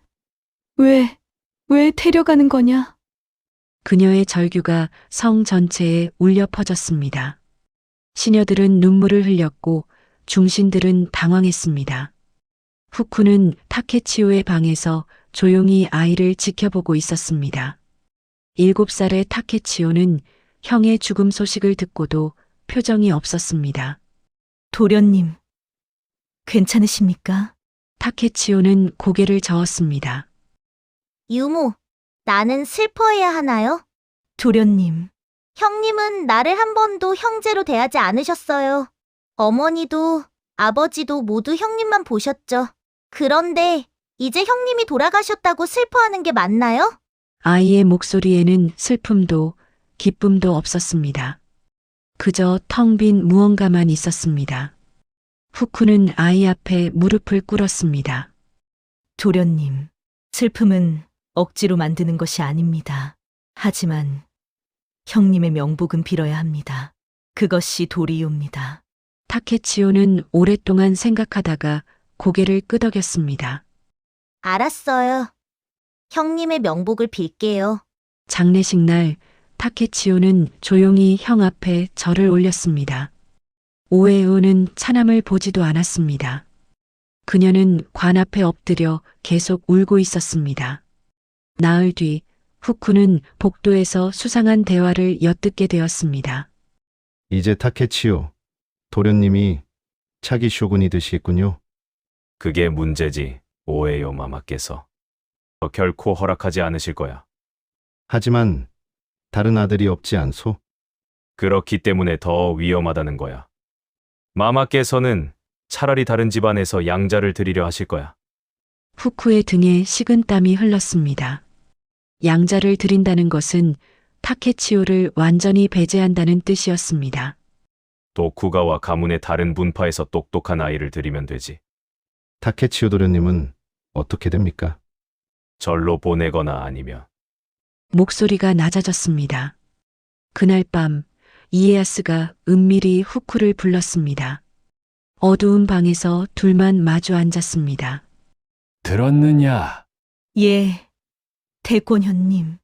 왜 데려가는 거냐? 그녀의 절규가 성 전체에 울려 퍼졌습니다. 시녀들은 눈물을 흘렸고 중신들은 당황했습니다. 후쿠는 타케치오의 방에서 조용히 아이를 지켜보고 있었습니다. 7살의 타케치오는 형의 죽음 소식을 듣고도 표정이 없었습니다. 도련님, 괜찮으십니까? 타케치오는 고개를 저었습니다. 유모, 나는 슬퍼해야 하나요? 도련님, 형님은 나를 한 번도 형제로 대하지 않으셨어요. 어머니도 아버지도 모두 형님만 보셨죠. 그런데 이제 형님이 돌아가셨다고 슬퍼하는 게 맞나요? 아이의 목소리에는 슬픔도 기쁨도 없었습니다. 그저 텅 빈 무언가만 있었습니다. 후쿠는 아이 앞에 무릎을 꿇었습니다. 도련님, 슬픔은 억지로 만드는 것이 아닙니다. 하지만 형님의 명복은 빌어야 합니다. 그것이 도리이옵니다. 타케치오는 오랫동안 생각하다가 고개를 끄덕였습니다. 알았어요. 형님의 명복을 빌게요. 장례식 날 타케치오는 조용히 형 앞에 절을 올렸습니다. 오에오는 차남을 보지도 않았습니다. 그녀는 관 앞에 엎드려 계속 울고 있었습니다. 나흘 뒤 후쿠는 복도에서 수상한 대화를 엿듣게 되었습니다. 이제 타케치오, 도련님이 차기 쇼군이 되시겠군요. 그게 문제지, 오에요 마마께서. 결코 허락하지 않으실 거야. 하지만 다른 아들이 없지 않소? 그렇기 때문에 더 위험하다는 거야. 마마께서는 차라리 다른 집안에서 양자를 드리려 하실 거야. 후쿠의 등에 식은땀이 흘렀습니다. 양자를 드린다는 것은 타케치오를 완전히 배제한다는 뜻이었습니다. 도쿠가와 가문의 다른 문파에서 똑똑한 아이를 드리면 되지. 타케치오 도련님은 어떻게 됩니까? 절로 보내거나 아니면 목소리가 낮아졌습니다. 그날 밤 이에야스가 은밀히 후쿠를 불렀습니다. 어두운 방에서 둘만 마주 앉았습니다. 들었느냐? 예, 대권현님.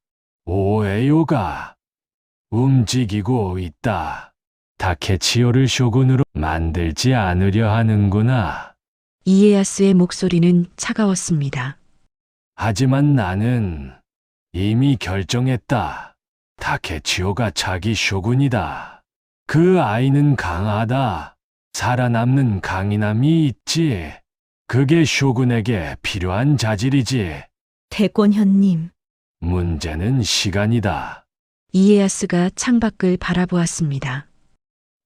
오에요가 움직이고 있다. 타케치오를 쇼군으로 만들지 않으려 하는구나. 이에야스의 목소리는 차가웠습니다. 하지만 나는 이미 결정했다. 타케치오가 차기 쇼군이다. 그 아이는 강하다. 살아남는 강인함이 있지. 그게 쇼군에게 필요한 자질이지. 대권현님. 문제는 시간이다. 이에야스가 창밖을 바라보았습니다.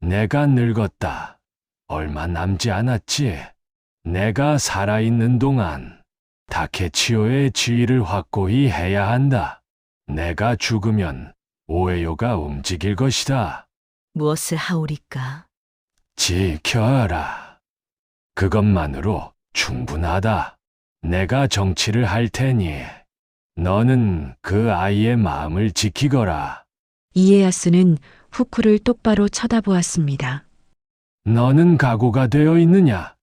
내가 늙었다. 얼마 남지 않았지. 내가 살아있는 동안 타케치오의 지위를 확고히 해야 한다. 내가 죽으면 오에요가 움직일 것이다. 무엇을 하오리까? 지켜라. 그것만으로 충분하다. 내가 정치를 할 테니 너는 그 아이의 마음을 지키거라. 이에야스는 후쿠를 똑바로 쳐다보았습니다. 너는 각오가 되어 있느냐?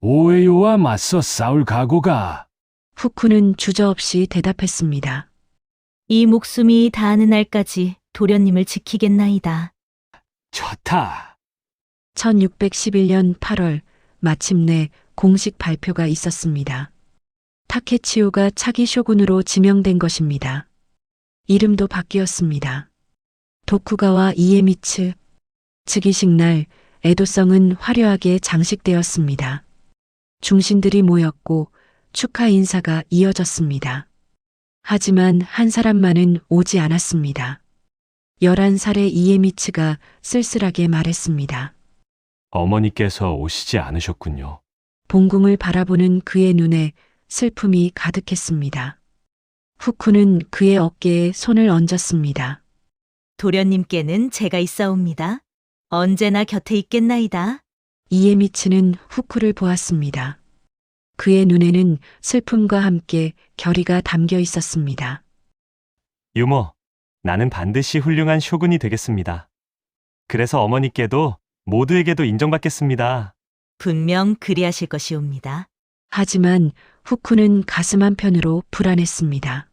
오에요와 맞서 싸울 각오가. 후쿠는 주저없이 대답했습니다. 이 목숨이 다하는 날까지 도련님을 지키겠나이다. 좋다. 1611년 8월 마침내 공식 발표가 있었습니다. 타케치오가 차기 쇼군으로 지명된 것입니다. 이름도 바뀌었습니다. 도쿠가와 이에미츠. 즉위식 날 에도성은 화려하게 장식되었습니다. 중신들이 모였고 축하 인사가 이어졌습니다. 하지만 한 사람만은 오지 않았습니다. 11살의 이에미츠가 쓸쓸하게 말했습니다. 어머니께서 오시지 않으셨군요. 봉궁을 바라보는 그의 눈에 슬픔이 가득했습니다. 후쿠는 그의 어깨에 손을 얹었습니다. 도련님께는 제가 있사옵니다. 언제나 곁에 있겠나이다. 이에미츠는 후쿠를 보았습니다. 그의 눈에는 슬픔과 함께 결의가 담겨 있었습니다. 유모, 나는 반드시 훌륭한 쇼군이 되겠습니다. 그래서 어머니께도 모두에게도 인정받겠습니다. 분명 그리하실 것이옵니다. 하지만 후쿠는 가슴 한편으로 불안했습니다.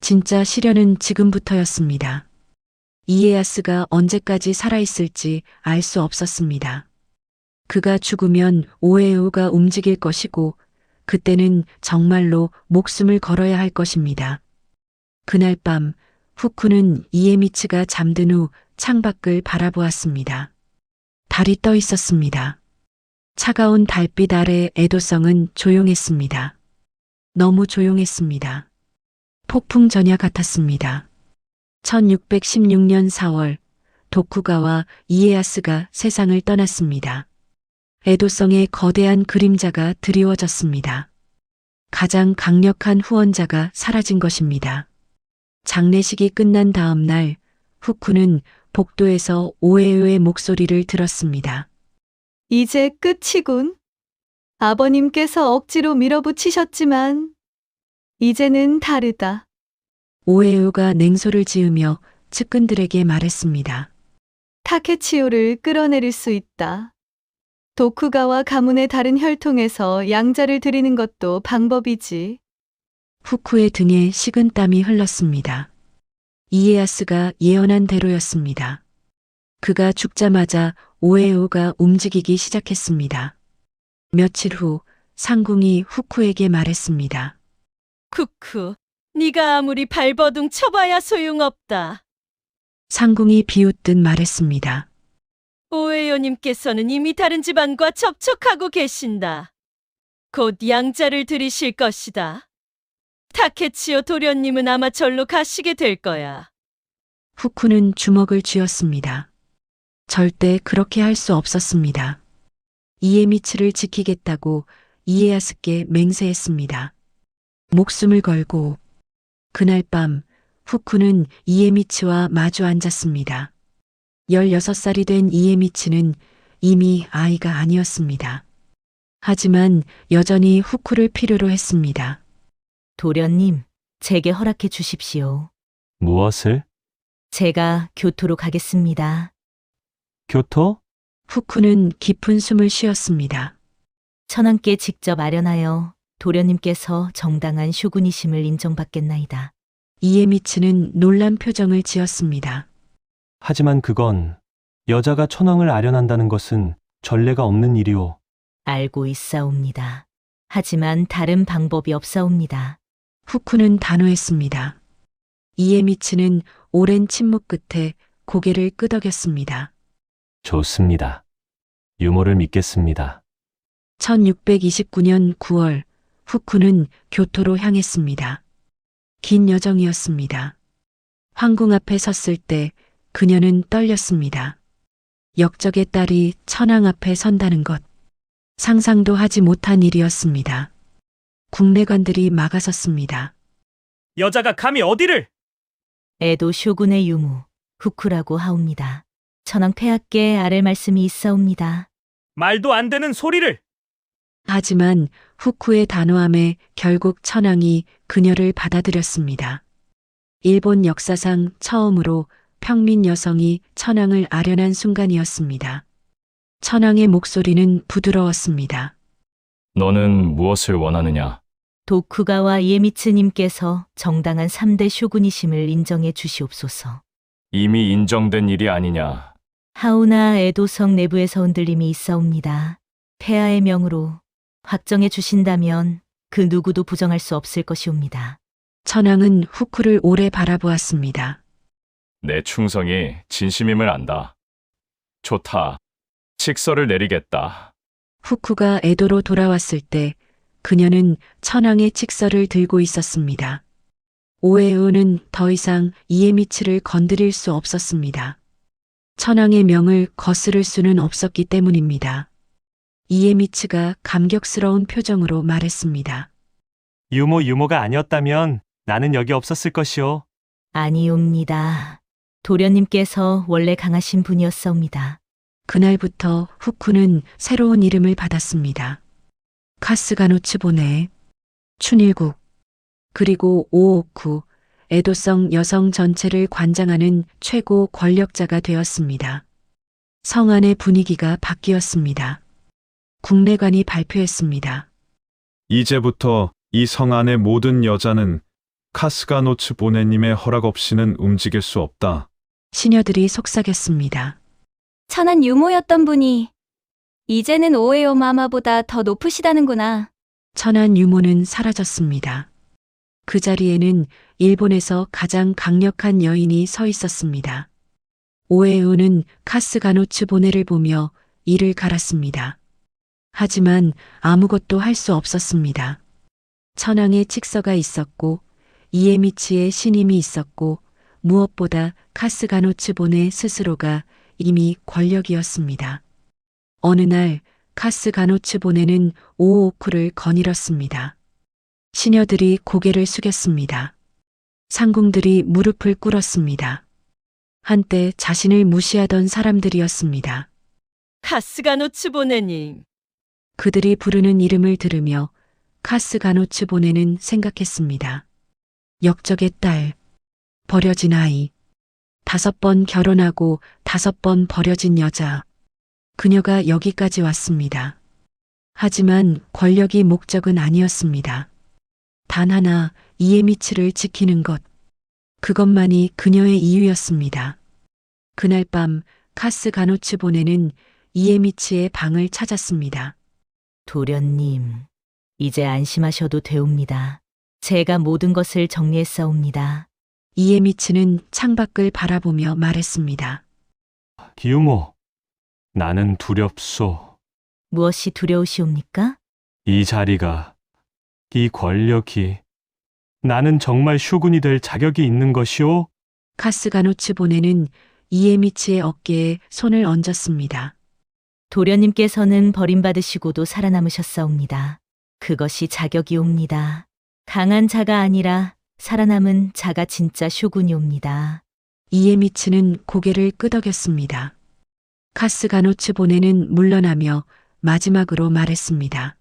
진짜 시련은 지금부터였습니다. 이에야스가 언제까지 살아있을지 알 수 없었습니다. 그가 죽으면 오에요가 움직일 것이고 그때는 정말로 목숨을 걸어야 할 것입니다. 그날 밤 후쿠는 이에미츠가 잠든 후 창밖을 바라보았습니다. 달이 떠 있었습니다. 차가운 달빛 아래 에도성은 조용했습니다. 너무 조용했습니다. 폭풍 전야 같았습니다. 1616년 4월 도쿠가와 이에야스가 세상을 떠났습니다. 에도성의 거대한 그림자가 드리워졌습니다. 가장 강력한 후원자가 사라진 것입니다. 장례식이 끝난 다음 날 후쿠는 복도에서 오에요의 목소리를 들었습니다. 이제 끝이군. 아버님께서 억지로 밀어붙이셨지만 이제는 다르다. 오에요가 냉소를 지으며 측근들에게 말했습니다. 타케치오를 끌어내릴 수 있다. 도쿠가와 가문의 다른 혈통에서 양자를 드리는 것도 방법이지. 후쿠의 등에 식은땀이 흘렀습니다. 이에야스가 예언한 대로였습니다. 그가 죽자마자 오에요가 움직이기 시작했습니다. 며칠 후 상궁이 후쿠에게 말했습니다. 쿠쿠, 네가 아무리 발버둥 쳐봐야 소용없다. 상궁이 비웃듯 말했습니다. 오에요님께서는 이미 다른 집안과 접촉하고 계신다. 곧 양자를 들이실 것이다. 타케치오 도련님은 아마 절로 가시게 될 거야. 후쿠는 주먹을 쥐었습니다. 절대 그렇게 할 수 없었습니다. 이에미츠를 지키겠다고 이에야스께 맹세했습니다. 목숨을 걸고 그날 밤 후쿠는 이에미츠와 마주 앉았습니다. 16살이 된 이에미츠는 이미 아이가 아니었습니다. 하지만 여전히 후쿠를 필요로 했습니다. 도련님, 제게 허락해 주십시오. 무엇을? 제가 교토로 가겠습니다. 교토? 후쿠는 깊은 숨을 쉬었습니다. 천황께 직접 아련하여 도련님께서 정당한 쇼군이심을 인정받겠나이다. 이에미츠는 놀란 표정을 지었습니다. 하지만 그건 여자가 천황을 아련한다는 것은 전례가 없는 일이오. 알고 있사옵니다. 하지만 다른 방법이 없사옵니다. 후쿠는 단호했습니다. 이에미츠는 오랜 침묵 끝에 고개를 끄덕였습니다. 좋습니다. 유모를 믿겠습니다. 1629년 9월 후쿠는 교토로 향했습니다. 긴 여정이었습니다. 황궁 앞에 섰을 때 그녀는 떨렸습니다. 역적의 딸이 천황 앞에 선다는 것. 상상도 하지 못한 일이었습니다. 국내관들이 막아섰습니다. 여자가 감히 어디를? 에도 쇼군의 유무, 후쿠라고 하옵니다. 천황 폐하께 아랠 말씀이 있사옵니다. 말도 안 되는 소리를! 하지만 후쿠의 단호함에 결국 천황이 그녀를 받아들였습니다. 일본 역사상 처음으로 평민 여성이 천황을 아련한 순간이었습니다. 천황의 목소리는 부드러웠습니다. 너는 무엇을 원하느냐? 도쿠가와 이에미츠님께서 정당한 3대 쇼군이심을 인정해 주시옵소서. 이미 인정된 일이 아니냐? 하우나 에도성 내부에서 흔들림이 있사옵니다. 폐하의 명으로 확정해 주신다면 그 누구도 부정할 수 없을 것이옵니다. 천황은 후쿠를 오래 바라보았습니다. 내 충성이 진심임을 안다. 좋다. 칙서를 내리겠다. 후쿠가 에도로 돌아왔을 때 그녀는 천황의 칙서를 들고 있었습니다. 오에우는 더 이상 이에미츠를 건드릴 수 없었습니다. 천황의 명을 거스를 수는 없었기 때문입니다. 이에미츠가 감격스러운 표정으로 말했습니다. 유모가 아니었다면 나는 여기 없었을 것이오. 아니옵니다. 도련님께서 원래 강하신 분이었사옵니다. 그날부터 후쿠는 새로운 이름을 받았습니다. 카스가노츠보네, 춘일국, 그리고 오오쿠, 에도성 여성 전체를 관장하는 최고 권력자가 되었습니다. 성 안의 분위기가 바뀌었습니다. 국내관이 발표했습니다. 이제부터 이 성 안의 모든 여자는 카스가노츠 보네님의 허락 없이는 움직일 수 없다. 시녀들이 속삭였습니다. 천한 유모였던 분이 이제는 오에요 마마보다 더 높으시다는구나. 천한 유모는 사라졌습니다. 그 자리에는 일본에서 가장 강력한 여인이 서 있었습니다. 오에우는 카스가노츠 보네를 보며 이를 갈았습니다. 하지만 아무것도 할 수 없었습니다. 천황의 칙서가 있었고 이에미츠의 신임이 있었고 무엇보다 카스가노츠 보네 스스로가 이미 권력이었습니다. 어느 날 카스가노츠 보네는 오오쿠를 거닐었습니다. 시녀들이 고개를 숙였습니다. 상궁들이 무릎을 꿇었습니다. 한때 자신을 무시하던 사람들이었습니다. 카스가노츠 보네님. 그들이 부르는 이름을 들으며 카스가노츠 보네는 생각했습니다. 역적의 딸, 버려진 아이, 5번 결혼하고 5번 버려진 여자. 그녀가 여기까지 왔습니다. 하지만 권력이 목적은 아니었습니다. 단 하나 이에미츠를 지키는 것. 그것만이 그녀의 이유였습니다. 그날 밤 카스가노츠 보네는 이에미츠의 방을 찾았습니다. 도련님, 이제 안심하셔도 되옵니다. 제가 모든 것을 정리했사옵니다. 이에미츠는 창밖을 바라보며 말했습니다. 유모, 나는 두렵소. 무엇이 두려우시옵니까? 이 자리가, 이 권력이, 나는 정말 쇼군이 될 자격이 있는 것이오? 카스가노츠 보네는 이에미츠의 어깨에 손을 얹었습니다. 도련님께서는 버림받으시고도 살아남으셨사옵니다. 그것이 자격이옵니다. 강한 자가 아니라 살아남은 자가 진짜 쇼군이옵니다. 이에미츠는 고개를 끄덕였습니다. 카스가노츠 보네는 물러나며 마지막으로 말했습니다.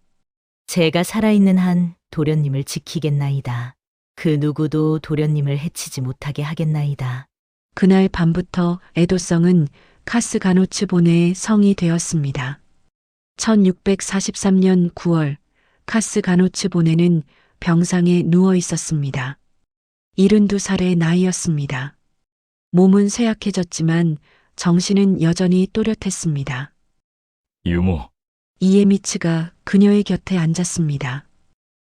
제가 살아있는 한 도련님을 지키겠나이다. 그 누구도 도련님을 해치지 못하게 하겠나이다. 그날 밤부터 에도성은 카스가노츠 보네의 성이 되었습니다. 1643년 9월 카스가노츠 보네는 병상에 누워 있었습니다. 72살의 나이였습니다. 몸은 쇠약해졌지만 정신은 여전히 또렷했습니다. 유모, 이에미츠가 그녀의 곁에 앉았습니다.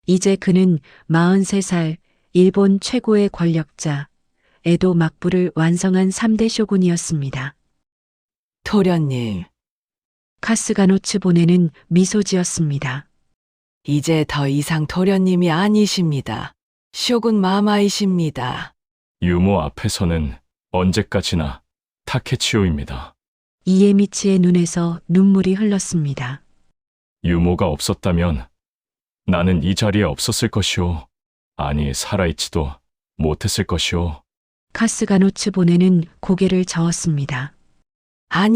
이제 그는 43살 일본 최고의 권력자, 에도 막부를 완성한 3대 쇼군이었습니다. 도련님, 카스가노츠 보네는 미소 지었습니다. 이제 더 이상 도련님이 아니십니다. 쇼군 마마이십니다. 유모 앞에서는 언제까지나 타케치오입니다. 이에미츠의 눈에서 눈물이 흘렀습니다. 유모가 없었다면 나는 이 자리에 없었을 것이오. 아니, 살아있지도 못했을 것이오. 카스가노츠 보네는 고개를 저었습니다.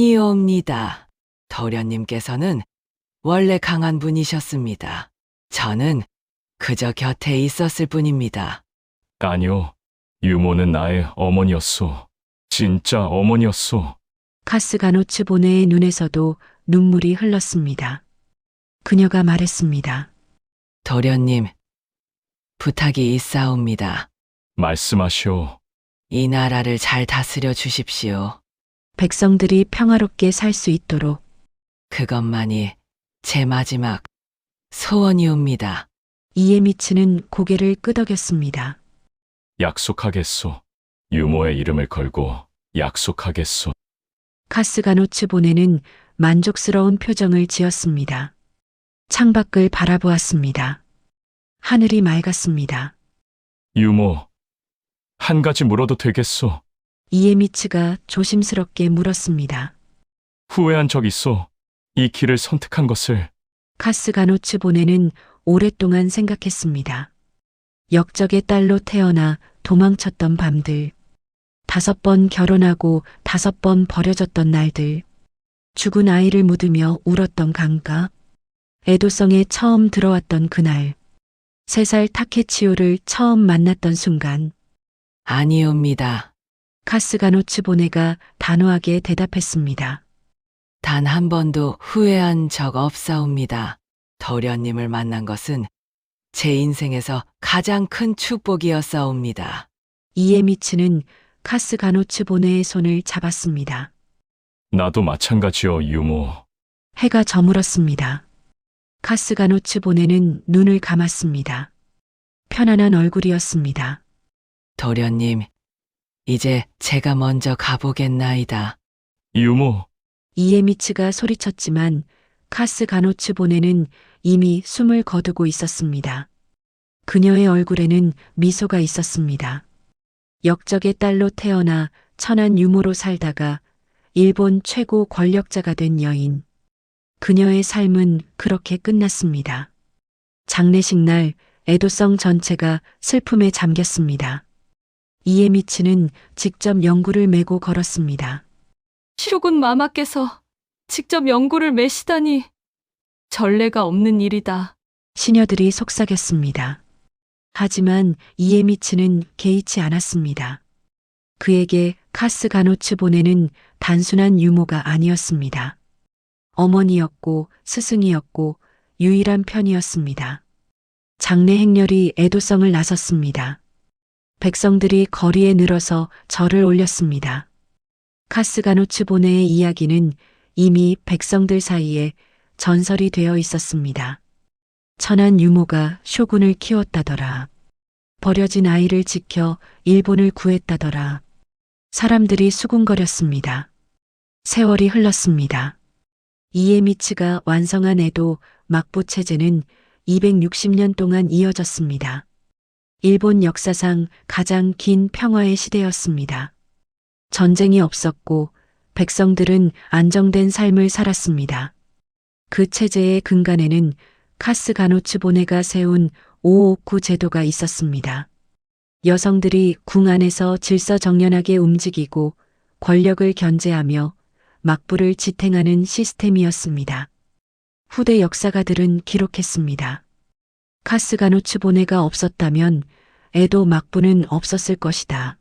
아니옵니다. 도련님께서는 원래 강한 분이셨습니다. 저는 그저 곁에 있었을 뿐입니다. 아니오, 유모는 나의 어머니였소. 진짜 어머니였소. 카스가노츠 보네의 눈에서도 눈물이 흘렀습니다. 그녀가 말했습니다. 도련님, 부탁이 있사옵니다. 말씀하시오. 이 나라를 잘 다스려 주십시오. 백성들이 평화롭게 살 수 있도록. 그것만이 제 마지막 소원이옵니다. 이에미츠는 고개를 끄덕였습니다. 약속하겠소. 유모의 이름을 걸고 약속하겠소. 카스가노츠 보네는 만족스러운 표정을 지었습니다. 창밖을 바라보았습니다. 하늘이 맑았습니다. 유모, 한 가지 물어도 되겠소? 이에미츠가 조심스럽게 물었습니다. 후회한 적 있소? 이 길을 선택한 것을. 카스가노츠 보네는 오랫동안 생각했습니다. 역적의 딸로 태어나 도망쳤던 밤들, 5번 결혼하고 5번 버려졌던 날들, 죽은 아이를 묻으며 울었던 강가, 에도성에 처음 들어왔던 그날, 3살 타케치오를 처음 만났던 순간. 아니옵니다. 카스가노츠 보네가 단호하게 대답했습니다. 단 한 번도 후회한 적 없사옵니다. 도련님을 만난 것은 제 인생에서 가장 큰 축복이었사옵니다. 이에미츠는 카스가노츠 보네의 손을 잡았습니다. 나도 마찬가지요, 유모. 해가 저물었습니다. 카스가노츠 보네는 눈을 감았습니다. 편안한 얼굴이었습니다. 도련님, 이제 제가 먼저 가보겠나이다. 유모. 이에미츠가 소리쳤지만 카스가노츠 보네는 이미 숨을 거두고 있었습니다. 그녀의 얼굴에는 미소가 있었습니다. 역적의 딸로 태어나 천한 유모로 살다가 일본 최고 권력자가 된 여인. 그녀의 삶은 그렇게 끝났습니다. 장례식 날 에도성 전체가 슬픔에 잠겼습니다. 이에미츠는 직접 연구를 메고 걸었습니다. 쇼군 마마께서 직접 연고를 매시다니 전례가 없는 일이다. 시녀들이 속삭였습니다. 하지만 이에미츠는 개의치 않았습니다. 그에게 카스가노츠 보네는 단순한 유모가 아니었습니다. 어머니였고 스승이었고 유일한 편이었습니다. 장례 행렬이 에도성을 나섰습니다. 백성들이 거리에 늘어서 절을 올렸습니다. 카스가노츠 보네의 이야기는 이미 백성들 사이에 전설이 되어 있었습니다. 천한 유모가 쇼군을 키웠다더라. 버려진 아이를 지켜 일본을 구했다더라. 사람들이 수군거렸습니다. 세월이 흘렀습니다. 이에미츠가 완성한 에도 막부 체제는 260년 동안 이어졌습니다. 일본 역사상 가장 긴 평화의 시대였습니다. 전쟁이 없었고 백성들은 안정된 삶을 살았습니다. 그 체제의 근간에는 카스가노츠 보네가 세운 559 제도가 있었습니다. 여성들이 궁 안에서 질서정연하게 움직이고 권력을 견제하며 막부를 지탱하는 시스템이었습니다. 후대 역사가들은 기록했습니다. 카스가노츠 보네가 없었다면 에도 막부는 없었을 것이다.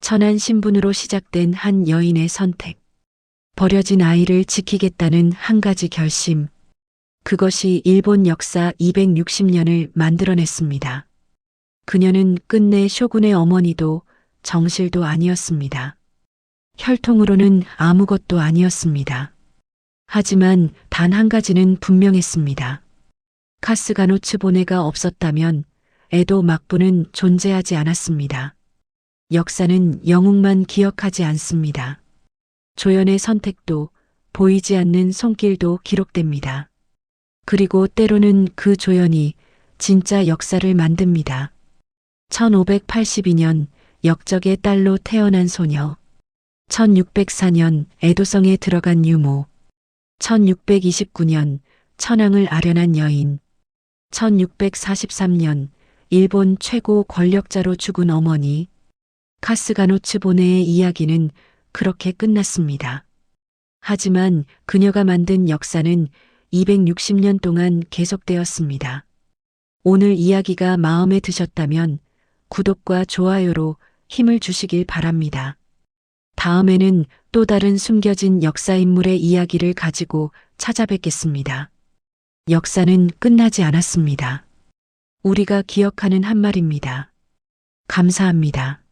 천한 신분으로 시작된 한 여인의 선택. 버려진 아이를 지키겠다는 한 가지 결심. 그것이 일본 역사 260년을 만들어냈습니다. 그녀는 끝내 쇼군의 어머니도 정실도 아니었습니다. 혈통으로는 아무것도 아니었습니다. 하지만 단 한 가지는 분명했습니다. 카스가노츠 보네가 없었다면 에도 막부는 존재하지 않았습니다. 역사는 영웅만 기억하지 않습니다. 조연의 선택도 보이지 않는 손길도 기록됩니다. 그리고 때로는 그 조연이 진짜 역사를 만듭니다. 1582년 역적의 딸로 태어난 소녀. 1604년 에도성에 들어간 유모. 1629년 천황을 아련한 여인. 1643년 일본 최고 권력자로 죽은 어머니. 카스가노츠 보네의 이야기는 그렇게 끝났습니다. 하지만 그녀가 만든 역사는 260년 동안 계속되었습니다. 오늘 이야기가 마음에 드셨다면 구독과 좋아요로 힘을 주시길 바랍니다. 다음에는 또 다른 숨겨진 역사인물의 이야기를 가지고 찾아뵙겠습니다. 역사는 끝나지 않았습니다. 우리가 기억하는 한 말입니다. 감사합니다.